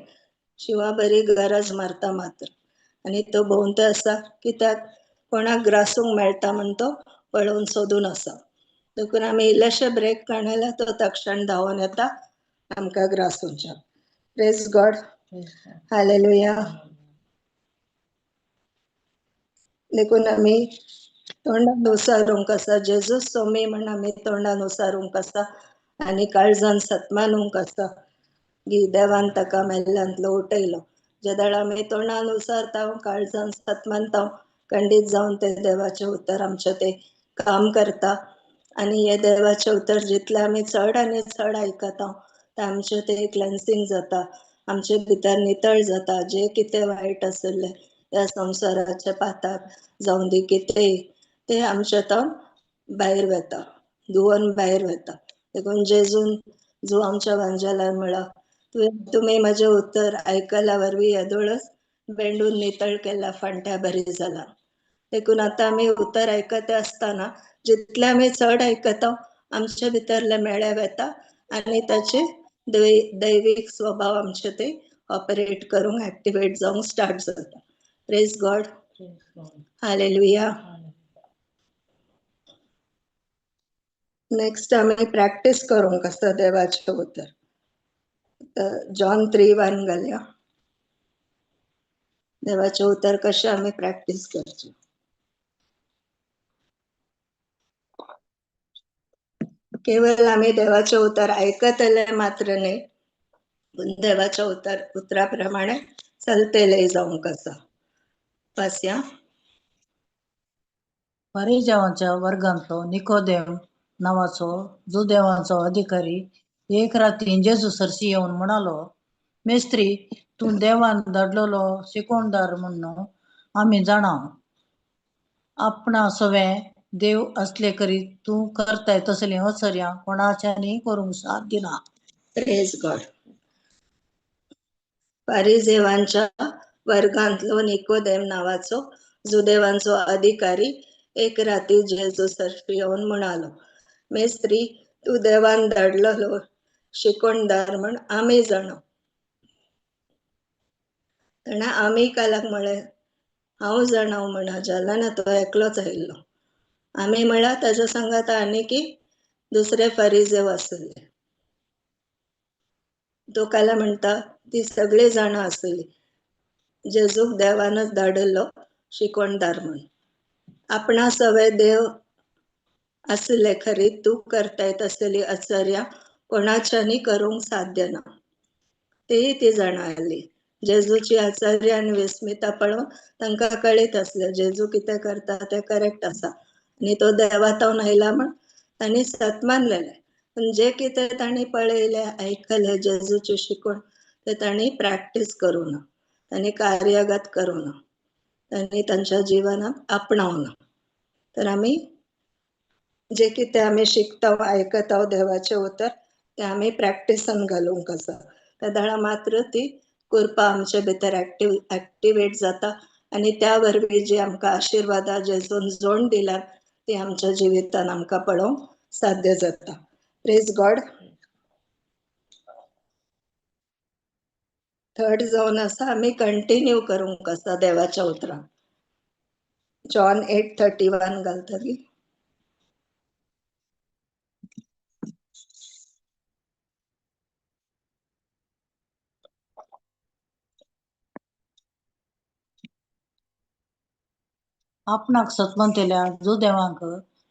शिवा बरी गरज मारता मात्र. आणि तो भोंवते आसा कित्याक कोणाक ग्रासूंक मेळटा म्हण तो पळोवन सोदून आसा. देखून आम्ही इल्लेशे ब्रेक काणयला तो तक्षण धांवून येता आमकां ग्रासूंच्या. Praise God, hallelujah. देखून आम्ही तोंडान उसारूंक आसा. जेजूस सोमी म्हण आम्ही तोंडान उसारूंक आसा. आणि काळजान सतमानूंक आसा की देवान ताका मेल्ल्यांतलो उठयलो. जदळ आम्ही तोंडान उसारता, काळजान सतमानता, खंडीत जावन ते देवाचे उतर आमचे ते काम करता. आणि हे देवाचे उतर जितले आम्ही चड आनी चड आयकता ते आमचे ते क्लेन्सिंग जाता. आमचे भितर नितळ जाता. जे कितें वायट आसले ह्या संवसाराचे पाताक जावं दी कितेंय ते आमचे तो भायर वेता, धुवन भायर वेता. देखून जेजून जो आमच्या वांजेला म्हळा, तुम्ही माझे उतर आयकल्या वरवीं येदोळच बेंडून नितळ केल्या फांट्या बरी जाला. देखून आता आम्ही उतर आयकते असताना जितले आम्ही चड आयकता आमचे भितरले मेळे वेता आणि त्याचे दैविक स्वभाव आमचे ते ऑपरेट करूंक ऍक्टिवेट जावंक स्टार्ट जाता. Praise God, hallelujah. नेक्स्ट आम्ही प्रॅक्टिस करूंक आसा देवाचे उतर. जॉन 3:1 घालया. देवाचे उतर कशे आम्ही प्रॅक्टिस करचे. केवळ आम्ही देवाचे उतर ऐकतले मात्र नाही, पण देवाच्या उतराप्रमाणे चलतेले जावंक आसा. वाचया. फरिजावांच्या वर्गांतलो निकोदेम नावाचो जुदेवांचो अधिकारी एक रातीन जेजू सरशी येवन म्हणालो, मेस्त्री, तू देवान धाडलेलो शिकोणदार म्हणून आम्ही जाणा. आपणा सवे देव असले करीत तू करताय तसली अचर्या कोणाच्यानी करूंक साध्य ना. Praise God. फारिजेवांच्या वर्गांतलो निकोदेम नावाचो जुदेवांचो अधिकारी एक राती जेजू सरशी येवन म्हणालो, मेस्त्री, तू देवान धाडलेलो शिकोणदार म्हण आम्ही जाणा. तेणें आम्ही कालाक म्हळें, हांव जाणाव म्हणा, जाल्यार ना तो एकलोच आयिल्लो. आम्ही म्हळ्यार ताच्या सांगात आनीकी दुसरे फारिजेव आसले. तो काला म्हणटा ती सगळी जाणां आसली जेजूक देवानच धाडिल्लो शिकोणदार म्हण. आपणा सवे देव असले खरी तू करताय तसली आश्चर्या कोणाच्यानी करूंक साध्य ना. तेही ती जाणाली. जेजूची आश्चर्य आणि विस्मिता पळोवन तांकां कळीत असले जेजू कितें करता ते करेक्ट आसा आणि तो देवातावन आयला म्हण तांणी सतमानलेले. पण जे कितें तांणी पळयले आयकले जेजूची शिकवण ते तांणी प्रॅक्टिस करूं ना, तांणी कार्यगत करूं ना, तांणी तांच्या जिवनात आपणावना. तर आम्ही जे कितें आमी शिकता आयकता देवाचे उतर ते आमी प्रॅक्टिसान घालूंक आसा. त्या दाळा मात्र ती कृपा आमचे भितर एक्टिवेट जाता आनी त्या वरवीं जी आमकां आशिर्वादां जेजून जोड दिल्यात ती आमच्या जिवितान आमकां पळोवंक साध्य जाता. Praise God. थर्ड जावन आसा आमी कंटिन्यू करूंक आसा देवाच्या उतरां. जॉन 8:31 घालतली. आपणाक सतमंतेल्या जो देवांक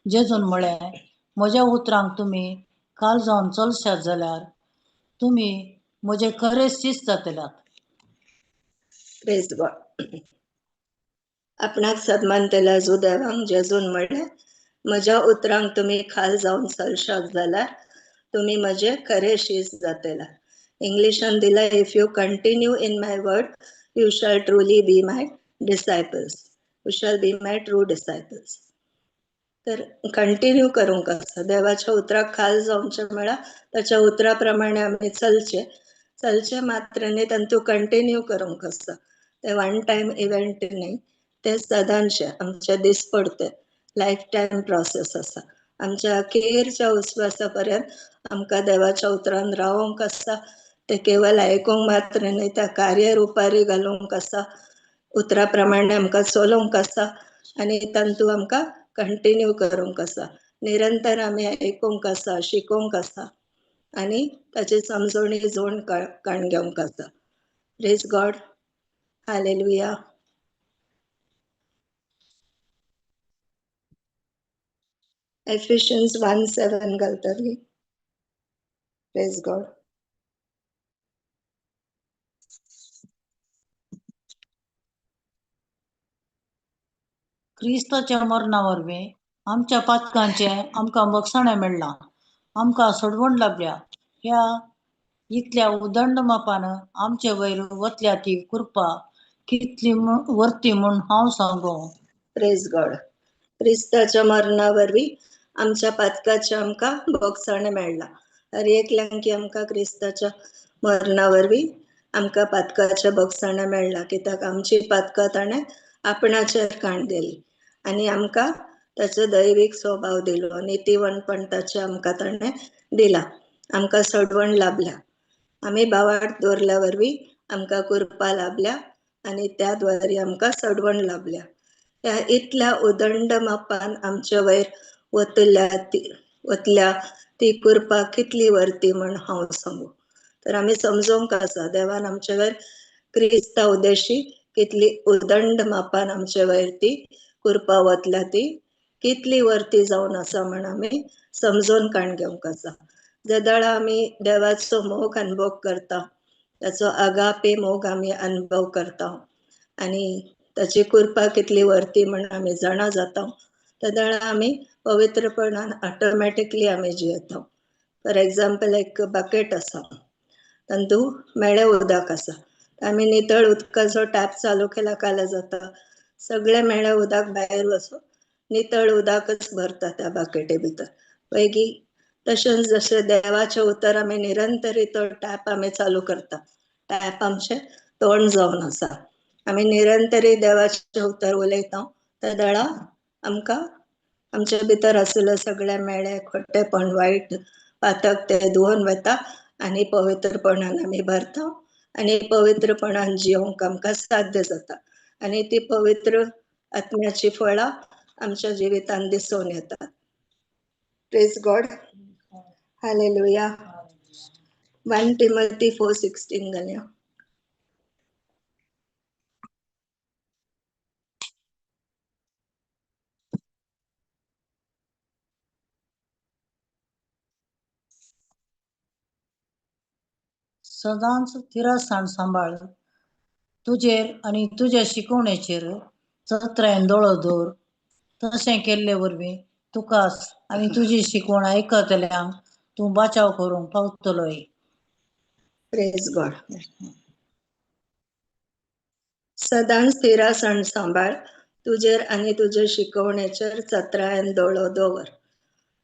जेजून म्हळें म्हज्या उतरांक तुमी काल जावन चलशात जाल्यार तुमी म्हजे खरे शिश्य जातल्यात. Praise God. आपणाक सदमानतेल्या जो देवांक जेजून म्हळें म्हज्या उतरांक तुमी खाल जावन चलशात जाल्यार तुमी म्हजे खरे शिश्य जातला. इंग्लिशान दिला if you continue in my word you shall truly be my disciples. You shall be my true disciples. तर कंटिन्यू करूंक आसा देवाच्या उतराक खाल जावचे म्हळ्यार ताच्या उतरा प्रमाणे आमी चलचे मात्र न्ही तातूंत कंटिन्यू करूंक आसा. ते वन टायम इव्हेंट न्ही, ते सदांचे आमचे दिसपडते लायफ टायम प्रोसेस आसा. आमच्या अखेरच्या उस्वासा पर्यंत आमकां देवाच्या उतरान रावोंक आसा. ते केवळ आयकूंक मात्र न्ही, त्या कार्य रुपारी घालूंक आसा. उतरा प्रमाणे आमकां चलोवंक आसा आनी तातूंत आमकां कंटिन्यू करूंक आसा. निरंतर आमी आयकूंक आसा, शिकोवंक आसा आनी ताची समजणी जोड काण घेवंक आसा. Praise God. हालेलुया. Ephesians 1:7 घालतली. Praise God. क्रिस्ताच्या मरणा वरवीं आमच्या पातकांचे आमकां मोक्षाणें मेळ्ळां, आमकां सोडवण लाभल्या. ह्या इतल्या उदंड मापान आमचे वयर वतल्या ती कृपा कितली वर्ती म्हूण हांव सांगू. Praise God. क्रिस्ताच्या मरणा वरवीं आमच्या पातकाचे आमकां मोक्षाणें मेळ्ळां. हर एकल्यांक की आमकां क्रिस्ताच्या मरणा वरवीं आमकां पातकाचे मोक्षाणें मेळ्ळां. कित्याक आमची पातकां ताणें आपणाचेर काणलेली आनी आमकां ताचो दैवीक स्वभाव दिलो, नितीवणपण ताचें आमकां ताणें दिलां. आमकां सोडवण लाभल्या. आमी भावार्थ दवरल्या वरवीं आमकां कृपा लाभल्या आनी त्या द्वारे आमकां सोडवण लाभल्या. ह्या इतल्या उदंड मापान आमचे वयर वतल्या ती कृपा कितली वर्ती म्हण हांव सांगू. तर आमी समजोवंक आसा देवान आमचे वयर क्रिस्ता उद्देशी कितली उदंड मापान आमचे वयर ती कृपा वतल्या ती कितली वर्ती जावन आसा म्हण आमी समजोन काण घेवंक आसा. जदाळा आमी देवाचो मोग अनुभव करता, ताचो आगापे मोग आमी अनुभव करता आनी ताची कृपा कितली वर्ती म्हण आमी जाणा जाता, तदाळ आमी पवित्रपणान ऑटोमॅटिकली आमी जियेता. फॉर एग्जाम्पल एक बकेट आसा, तातूंत मेळें उदक आसा. आमी नितळ उदकाचो टॅप चालू केला काल्यार जाता, सगळें मेळें उदक भायर वचून नितळ उदकच भरता त्या बकेटे भितर. पैगी तशेंच जशें देवाचे उतर आमी निरंतरी तो टॅप आमी चालू करता, टॅप आमचें तोंड जावन आसा. आमी निरंतरी देवाचे उतर उलयता त्या दाळा आमकां आमच्या भितर आशिल्लें सगळें मेळें खोटेपण वायट पातक ते धुवन वता आनी पवित्रपणान आमी भरता आनी पवित्रपणान जियोंक आमकां साध्य जाता आनी ती पवित्र आत्म्याची फळां आमच्या जिवितान दिसून येतात. Praise God. हालेलुया. 1 Timothy 4:16 घालया. सदांच थिरासाण सांबाळ, तुजेर आनी तुज्या शिकवणेचेर चत्रायन दोळो दवर. तशें केल्ले वरवीं तुकाच आनी तुजी शिकवण आयकतल्यांक तूं बचाव करूंक पावतलोय. Praise God. सदांच थिरासाण सांबाळ, तुजेर आनी तुजे शिकवणेचेर चत्रायन दोळो दवर.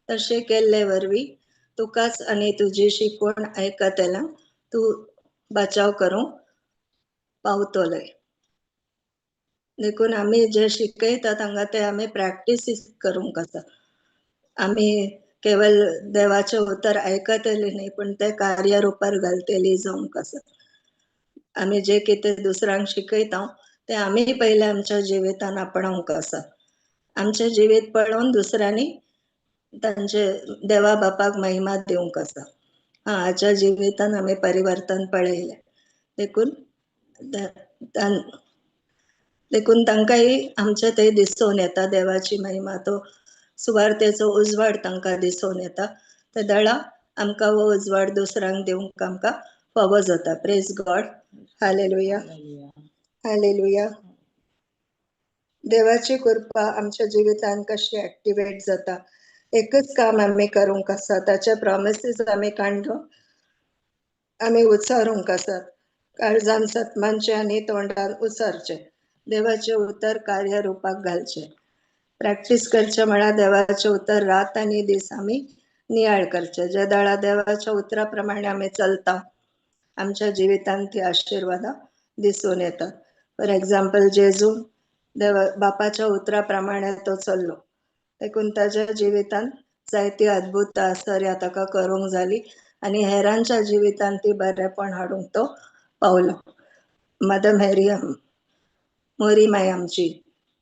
तशें केल्ले वरवीं तुकाच आनी तुजी शिकवण आयकतल्या तू बचाव करूंक पावतले. देखून आमी जे शिकयता तांकां ते आमी प्रॅक्टीस करूंक आसा. आमी केवळ देवाचे उतर आयकतली न्ही, पण ते कार्य रुपार घालतली जावंक आसा. आमी जे कितें दुसऱ्यांक शिकयता ते आमी पहिले आमच्या जिवितान आपणावंक आसा. आमचे जिवीत पळोवन दुसऱ्यांनी तांचे देवा बापाक महिमा दिवंक आसा. हाच्या जिवितान आमी परिवर्तन पळयले. देखून तांकांय आमचे थंय दिसून येता देवाची महिमा, तो सुवार्थेचो उजवाड तांकां दिसून येता. ते दळा आमकां हो उजवाड दुसऱ्यांक दिवंक आमकां फावो जाता. Praise God. Hallelujah, hallelujah. देवाची कृपा आमच्या जिवितान कशी ऍक्टिवेट जाता. एकच काम आमी करूंक आसा, ताचे प्रॉमिसीस आमी काणून आमी उचारूंक आसात. काळजान सतमांचे आनी तोंडान उसारचे. देवाचे उतर कार्य रुपाक घालचे. प्रॅक्टीस करचे म्हळ्यार देवाचे उतर रात आनी दीस आमी नियाळ करचे. जे दळा देवाच्या उतरा प्रमाणे आमी चलता आमच्या जिवितान ती आशिर्वादां दिसून येतात. फॉर एक्झाम्पल जेजू देवा बापाच्या उतरा प्रमाणे तो चल्लो, देखून ताच्या जिवितान जायती अद्भुत आश्चर्या ताका करूंक जाली आनी हेरांच्या जिवितान ती बरेपण हाडूंक तो पावलो. मदर मेरियम मोरी माय आमची,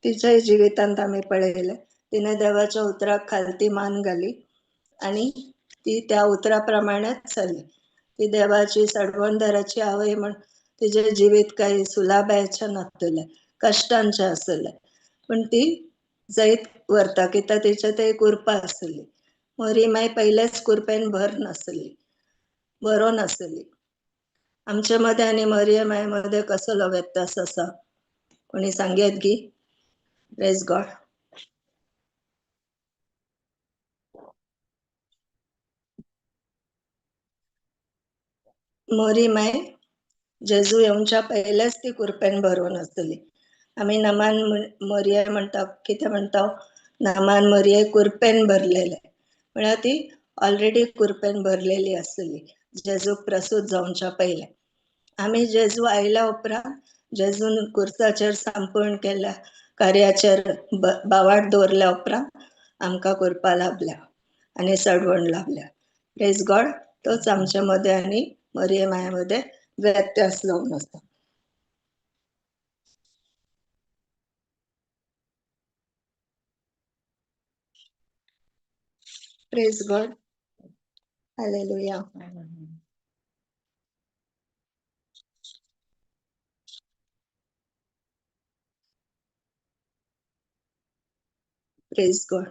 तिच्याय जिवितांत आमी पळयले तिने देवाच्या उतराक खालती मान घाली आनी ती त्या उतरा प्रमाणेच चल्ली. ती देवाची सडवणदाराची आवय म्हण तिचे जिवीत काही सुलाभाचे नासले, कष्टांचे आसले, पण ती जायत व्हरता कित्याक तिचे ते कृपा आसली. मोरी माय पयलेच कृपेन भर नासली, बरो नासली. आमचे मध्ये आनी मोरये माय मध्ये कसलो व्यत्यास आसा कोणी सांगेत गी? Praise God. मोरी माय जेजू येवच्या पयलेच ती कृपेन भरून आसली. आमी नमान मोरये म्हणटा, कितें म्हणटा, नमान मोरये कृपेन भरलेले, म्हळ्यार ती ऑलरेडी कृपेन भरलेली आसली जेजूक प्रसूत जावच्या पयले. आमी जेजू आयल्या उपरांत जेजून कुर्साचेर सांपण केल्या कार्याचेर बावाड दवरल्या उपरांत आमकां कृपा लाभल्या आनी सडवण लाभल्या. Praise God. तोच आमच्या मध्ये आनी मोरये माया मध्ये व्यत्यास जावन आसा. Praise God. Hallelujah. Praise God.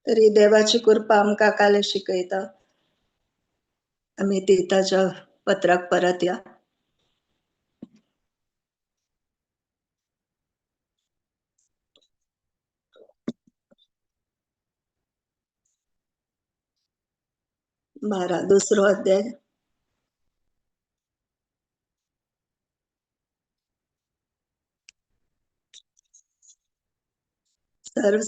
तरी देवाची कृपा आमकां काल शिकयता. आमी तिताच्या पत्राक परत या. दुसरो अध्याय. सर्व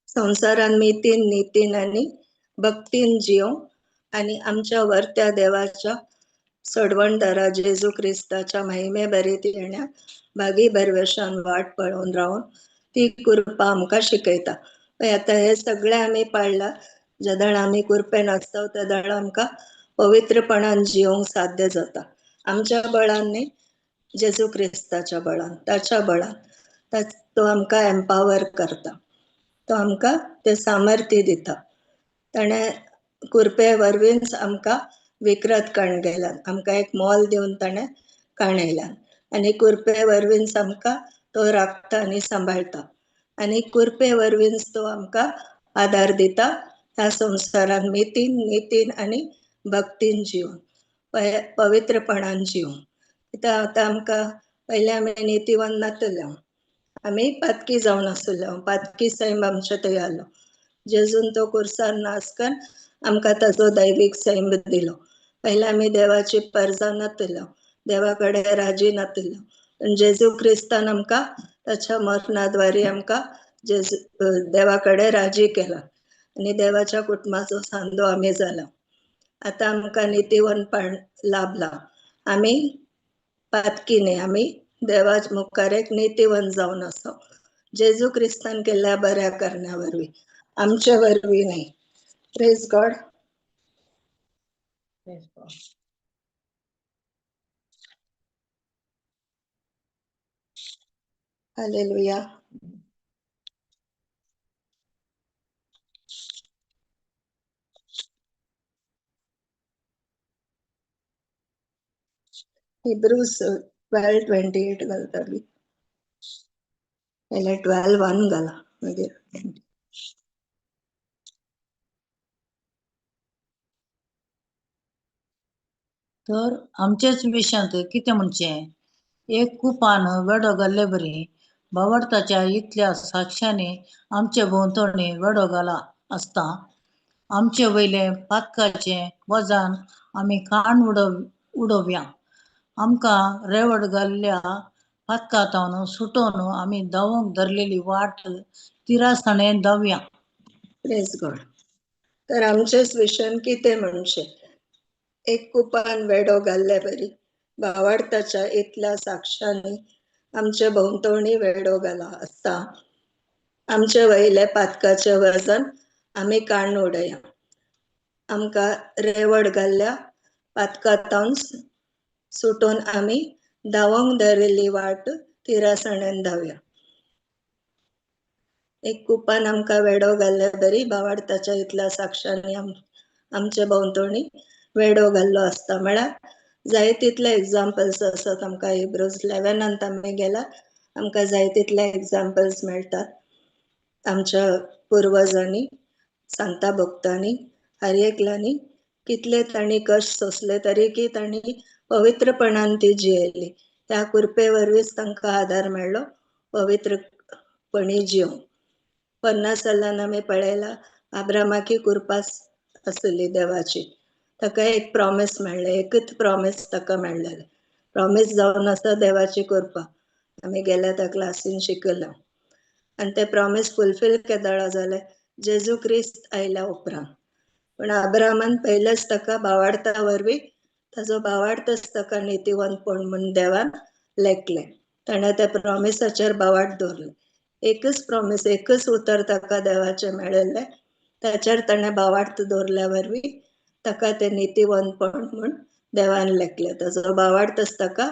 संसारान मितीन नीतीन आनी भक्तीन जियो आनी आमच्या वर्त्या देवाच्या सडवणदारा जेजू क्रिस्ताच्या महिमे बरीत येण्या भागी भरवेशान वाट पळोवन रावन ती कृपा आमकां शिकयता. आता हे सगळे आमी पाळला, जदळ आमी कृपेन आसता तदळ आमकां पवित्रपणान जिवंक साध्य जाता. आमच्या बळान न्ही, जेजू क्रिस्ताच्या बळान, ताच्या बळान. तो आमकां एम्पावर करता, तो आमकां ते सामर्थ्य दिता. ताणे कृपे वरवींच आमकां विक्रत काणगेल्यान, आमकां एक मोल दिवन ताणे काणयल्यान आनी कृपे वरवींच आमकां तो राखता आनी सांबाळता आनी कृपे वरवींच तो आमकां आदार दिता ह्या संवसारान मितीन नीतीन आनी भक्तीन जिवन, पवित्रपणान जिवन. कित्याक आतां आमकां पयले आमी नितीवन नासले, आमी पातकी जावन आसले, पातकी सैम आमचे थंय आलो. जेजून तो कुर्सार नासकन आमकां ताचो दैवीक सैम दिलो. पयले आमी देवाची परजा नासलो, देवा कडेन राजी नासलो, पण जेजू क्रिस्तान आमकां त्याच्या मरणाद्वारे आमका देवाकडे राजी केला आणि देवाच्या कुटुंबाचो सांदो आम्ही जाला. आता आमका नीतिवनपण लाभला. आम्ही पातकीने आम्ही देवा मुखार एक नीतिवन जाऊन असो. जेजू क्रिस्तान केल्या बऱ्या करण्यावरवी, आमच्या वरवी नाही. Praise God. हालेलुया. हिब्रूज 12:28 घालतली. पहिले 12:1 घाला मागीर. तर आमचेच विशयांत कितें म्हणचे, एक कुपान वेडो घाल्ले बरी भावार्थाच्या इतल्या साक्षांनी आमचे भोंवतणी वेडो घाला आसता आमचे वयले पातकाचे वजन आमी काण उडोवया. आमकां रेवड घाल्ल्या पातकांतावन सुटोवन आमी धावंक धरलेली वाट तिरासणे धावया. Praise God. तर आमचेच विशयन कितें म्हणचे, एक कुपान वेडो घाल्ले बरी भावार्थाच्या इतल्या साक्षांनी आमचे भोंवतणी वेडो घाला आसता आमचे वयले पातकाचे वजन आमी काण उडया. आमकां रेवड घाल्ल्या पातकांतावन सुटोन आमी धावंक धरिल्ली वाट तिरासण्यान धावया. एक कुपान आमकां वेडो घाल्ले बरी भावार्थाच्या इतल्या साक्षांनी आमचे भोंवतणी वेडो घाल्लो आसता. म्हळ्यार जाय तितले एग्जाम्पल्स आसात. आमकां हिब्रूज 11 आमी गेला आमकां जाय तितले एग्जाम्पल्स मेळटात. आमच्या पुर्वजांनी, सांता भक्तांनी, हरएकल्यांनी कितले तांणी कश्ट सोंसले तरी की तांणी पवित्रपणान ती जियेली. त्या कृपे वरवीच तांकां आदार मेळ्ळो पवित्रपणी जिवंक. 50 सालान आमी पळयला अब्रामाकी कृपा आसली देवाची. ताका एक प्रॉमिस मेळ्ळे, एकच प्रॉमिस ताका मेळ्ळेले. प्रॉमिस जावन आसा देवाची कृपा. आमी गेल्या त्या क्लासीन शिकयला. आणि ते प्रॉमिस फुलफिल केदळा जाले जेजू क्रिस्त आयल्या उपरांत. पण अब्रामान पयलेच ताका भावार्था वरवी ताजो भावार्थच ताका नीतिवंतपण म्हूण देवान लेखले. ताणें त्या प्रॉमिसाचेर भावार्थ दवरले. एकच प्रॉमिस, एकच उतर ताका देवाचे मेळिल्ले. त्याचेर ताणें भावार्थ दवरल्या वरवी ताका ते नीतिवंतपण म्हूण देवान लेखले. ताजो भावार्थच ताका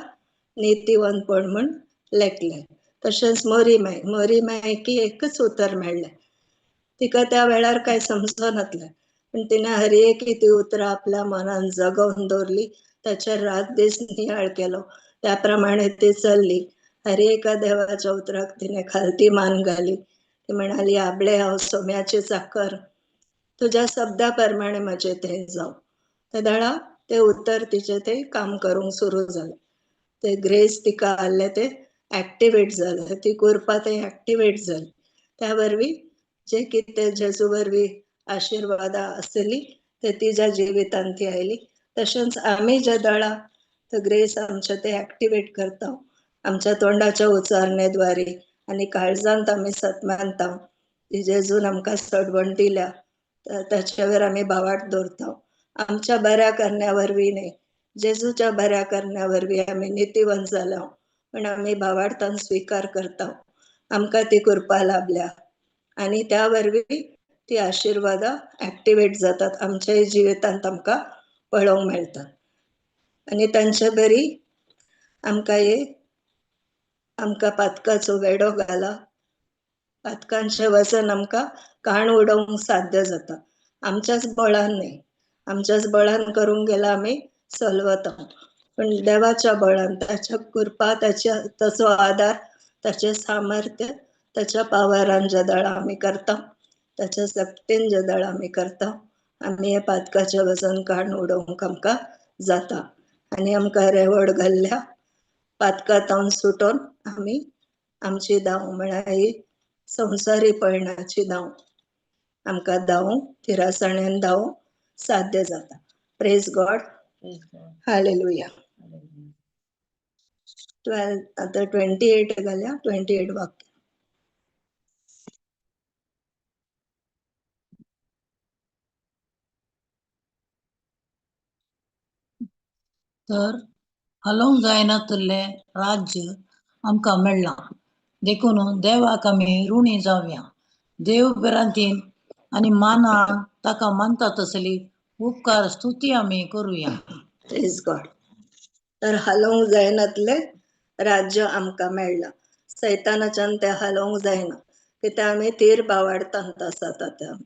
नीतिवंतपण म्हूण लेखले. तशेंच मोरी की एकच उतर मेळ्ळें. तिका त्या वेळार काय समजनातलें, पण तिने हर एक ती उतरां आपल्या मनान जगोवन दवरली. त्याचेर रात दीस नियाळ केलो. त्याप्रमाणे ती चलली. हर एका देवाच्या उतराक तिने खालती मान घाली. ती म्हणाली, आबळे हांव सोम्याची चाकर, तुझ्या शब्दाप्रमाणे म्हजे ते जावं. त्या दळा ते उतर तिचे ते काम करूंक सुरू जालें. ते ग्रेस तिका आले ते ऍक्टिवेट झाले. ती कृपा ते ऍक्टिवेट झाली. त्या वरवी जे कितें जेजू वरवी आशीर्वादा आसली ते तिच्या जिवितांत ती आयली. तशेंच आमी जे दळा तो ग्रेस आमचे ते ऍक्टिवेट करता आमच्या तोंडाच्या उच्चारणेद्वारे आणि काळजांत आमी सतमानता ती जेजून आमकां सडवण दिल्या त्याच्यावर आमी भावार्थ दवरता. आमच्या बऱ्या करण्या वरवी न्ही, जेजूच्या बऱ्या करण्या वरवी आमी नीतिवंत जालो. पण आमी भावार्थान स्वीकार करता. आमकां ती कृपा लाभल्या आणि त्या वरवी ती आशीर्वादा ऍक्टिवेट जातात. आमच्या जिवितांत आमकां पळोवंक मेळटा. आणि तांचे बरी आमकां पातकाचो वेडो घाला. पातकांचे वजन आमकां काण उडोवंक साध्य जाता. आमच्याच बळान न्ही, आमच्याच बळान करूंक गेला आमी चलवता, पण देवाच्या बळान, त्याच्या कृपा, त्याचो आदार, त्याचे सामर्थ्य, त्याच्या पावरान जे दळा आमी करता, त्याच्या शक्तीन जे दळा आमी करता, आमी हे पातकाचे वजन काण उडोवंक आमकां जाता. आणि आमकां रेवड घाल्ल्या पातकांतावन सुटोन आमी आमची धांव म्हळ्यार ही संवसारी पयणाची धांव आमकां धांवंक तिरासण्यान धांवंक साध्य जाता. Praise God. हालेलुया. 12 आता 28 घाल्या 28 वाक्य. तर हलोवंक जायना तल्ले राज्य आमकां मेळ्ळां देखून देवाक आमी ऋणी जावया. देव बिरांतीन आनी मानान ताका मानता तसली उपकार स्तुती आमी करुया. Praise God. तर हलोवंक जायनातले राज्य आमकां मेळ्ळां. सैतानाच्यान ते हलोवंक जायना कित्याक आमी थीर बावार्थांत आसात. आतां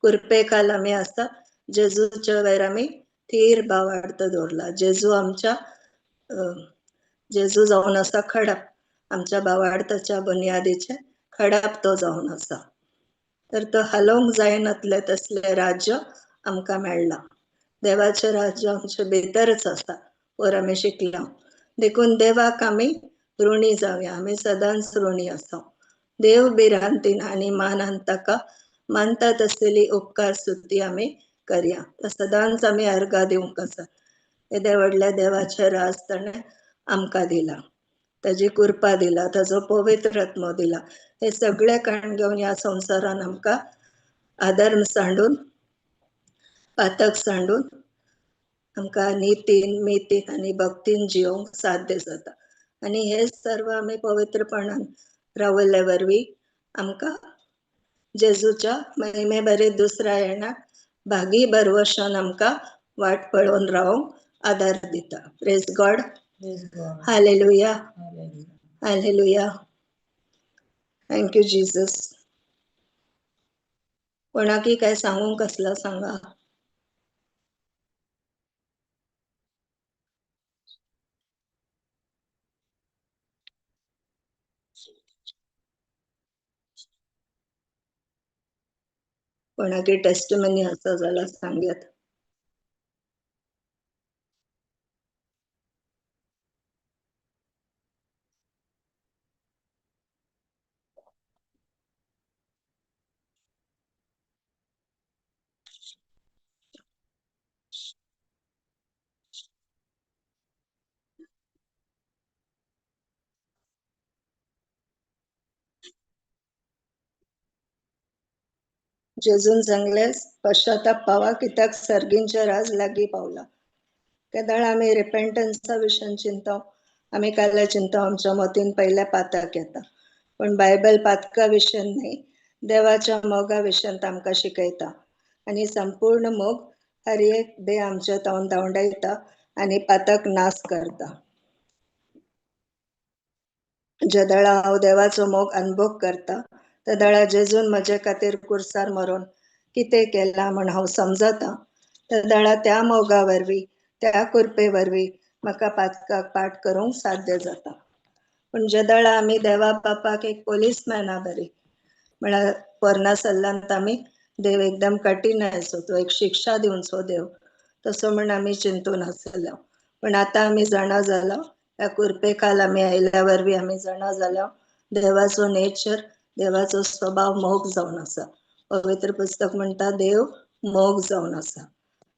कुरपेकाल आमी आसा जेजूच्या वयर आमी थीर बावार्थ दवरला. जेजू आमच्या जेजू जावन आसा खडप. आमच्या बावार्थाच्या बुनयादीचे खडप तो जावन आसा. तर तो हलोवंक जायनातले तसले राज्य आमकां मेळ्ळां. देवाचे राज्य आमचे भितरच आसा वर आमी शिकला. देखून देवाक आमी ऋणी जावया. आमी सदांच ऋणी आसा. देव बिरांतीन आनी मानान ताका मानता तसली उपकार स्तुती आमी करया. तर सदांच आमी अर्घां दिवंक आसा. येदे व्हडले देवाचे राज ताणें आमकां दिला. ताजी कृपा दिला, ताजो पवित्र आत्मो दिला. हे सगळे काण घेवन ह्या संवसारान आमकां आधर्म सांडून पातक सांडून आमकां नितीन मितीन आनी भक्तीन जिवंक साध्य जाता. आनी हे सर्व आमी पवित्रपणान रावले वरवीं आमकां जेजूच्या महिमे बरे दुसऱ्या येणार भागी बरवशान आमकां वाट पळोवन रावंक आदार दिता. Praise God. Hallelujah. Hallelujah. Thank you Jesus. कोणाकी काय सांगूंक कसला सांगा. कोणाकी टेस्टमनी आसा जाल्यार सांगयात. जेजून सांगले पश्चाताप पावा कित्याक सर्गींचे राज लागीं पावला. केदाळ आमी रिपेंटन्सा विशयन चिंताव. आमी काले चिंताव आमच्या मतीन पयले पातक येता. पण बायबल पातका विशयन न्ही, देवाच्या मोगा विशयन आमकां शिकयता. आनी संपूर्ण मोग हर एक बे आमचे तावन धांवडायता आनी पातक नाश करता. ज्या दळा हांव देवाचो मोग अनुभव करता त्या दळा जेजून म्हजे खातीर कुर्सार मरोन कितें केलां म्हण हांव समजता. त्या दळा त्या मोगा वरवीं त्या कृपे वरवीं म्हाका पातकाक पाठ करूंक साध्य जाता. पण जे दळा आमी देवा बापाक एक पोलीसमॅना बरी म्हळ्यार पोरना सल्लांत आमी देव एकदम कठीण आयसो, तो एक शिक्षा दिवचो देव तसो म्हण आमी चिंतून आसलो. पण आतां आमी जाणा जालो त्या कृपेकाल आमी आयल्या वरवीं आमी जाणा जालो देवाचो नेचर, देवाचो स्वभाव मोग जावन आसा. पवित्र पुस्तक म्हणटा देव मोग जावन आसा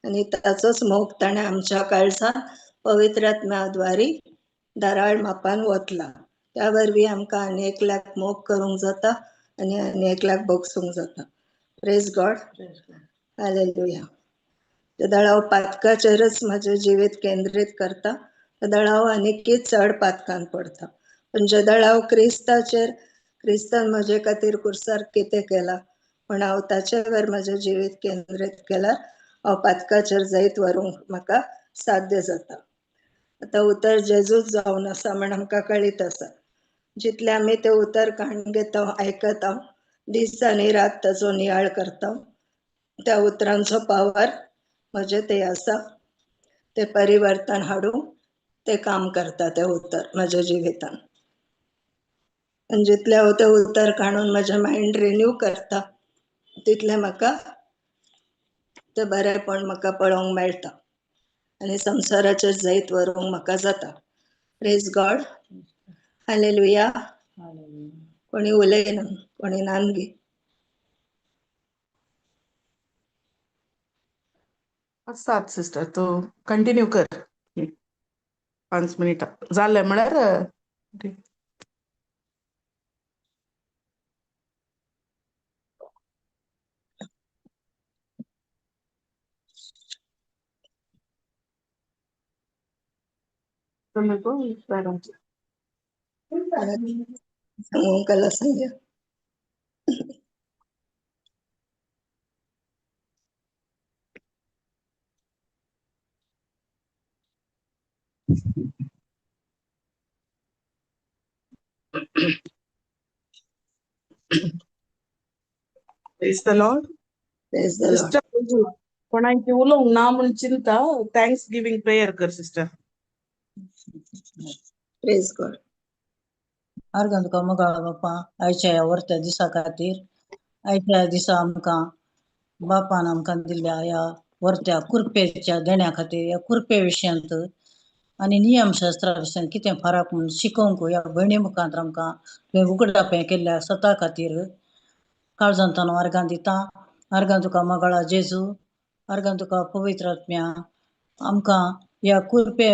आनी ताचोच मोग ताणें आमच्या काळजांत पवित्र आत्म्याद्वारे दाराळ मापान वतला. त्या वरवीं आमकां आनी एकल्याक मोग करूंक जाता आनी आनी एकल्याक भोगसूंक जाता. Praise God. हालेलुया. त्या दळा हांव पातकाचेरच म्हजें जिवीत केंद्रीत करता. त्या दळा हांव आनीकय चड पातकान पडता. पण जे दळा हांव क्रिस्ताचेर, क्रिस्तान म्हजे खातीर कुर्सार कितें केलां पण हांव ताचे वयर म्हजें जिवीत केंद्रीत केल्यार हांव पातकाचेर जायत व्हरूंक म्हाका साध्य जाता. आतां उतर जेजूच जावन आसा म्हण आमकां कळीत आसा. जितले आमी ते उतर काण घेता आयकता दीस आनी रात ताचो नियाळ करता, त्या उतरांचो पावर म्हजे ते आसा. ते परिवर्तन हाडूंक ते काम करता ते उतर म्हज्या जिवितान. आनी जितले हांव ते उतर काडून म्हजें मायंड रिन्यू करता तितले म्हाका ते बरेपण म्हाका पळोवंक मेळटा आनी संवसाराचेर जायत व्हरूंक म्हाका जाता. Praise God. हालेलुया. कोणी उलयना, कोणी नानगी. सात सिस्टर तो कंटिन्यू कर. 5 मिनिटां झालंय म्हळ्यार ठीक. तुम्ही कोण पॅरेंट्स? अंकलला सांगा. Praise the Lord. Praise the Lord. Sister कोणाची उलोवंक ना म्हूण चिंता थँक्स गिविंग प्रेयर कर सिस्टर. Praise God. अर्घ तुका मोगाळ बापा आयच्या ह्या वर्त्या दिसा खातीर आयच्या दिसा आमकां बापान आमकां दिल्ल्या ह्या वर्त्या कुरपेच्या देण्या खातीर ह्या कुरपे विशयांत आनी नियमशास्त्रा विशयान कितें फरक म्हूण शिकोवंक ह्या भयणी मुखांतर आमकां तुवें उगडाप केल्ल्या सता खातीर काळजांतान अर्गां दिता. अर्गां तुका मोगाळा जेजू, अर्गां तुका पवित्र आत्म्या आमकां ह्या कुरपे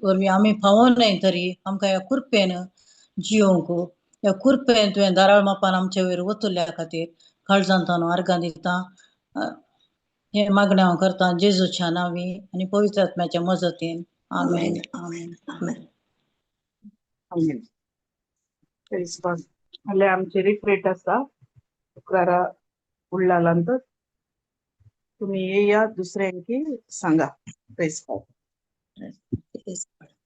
वरवीं आमी फावो न्हय तरी आमकां ह्या कुरपेन जियोंक ह्या कुरपेन तुवें दाराळ मापान आमचे वयर वतुल्ल्या खातीर काळजांतान अर्गां दिता. हे मागणें हांव करता जेजूच्या नांवी आनी पवित्र आत्म्याच्या मजतीन. Amen. Amen. Amen. Amen. Praise God. जाल्यार आमची रिट्रीट आसा शुक्रारा फुडल्या नंतर तुम्ही येया दुसऱ्यांकी सांगा. Praise God. Praise God.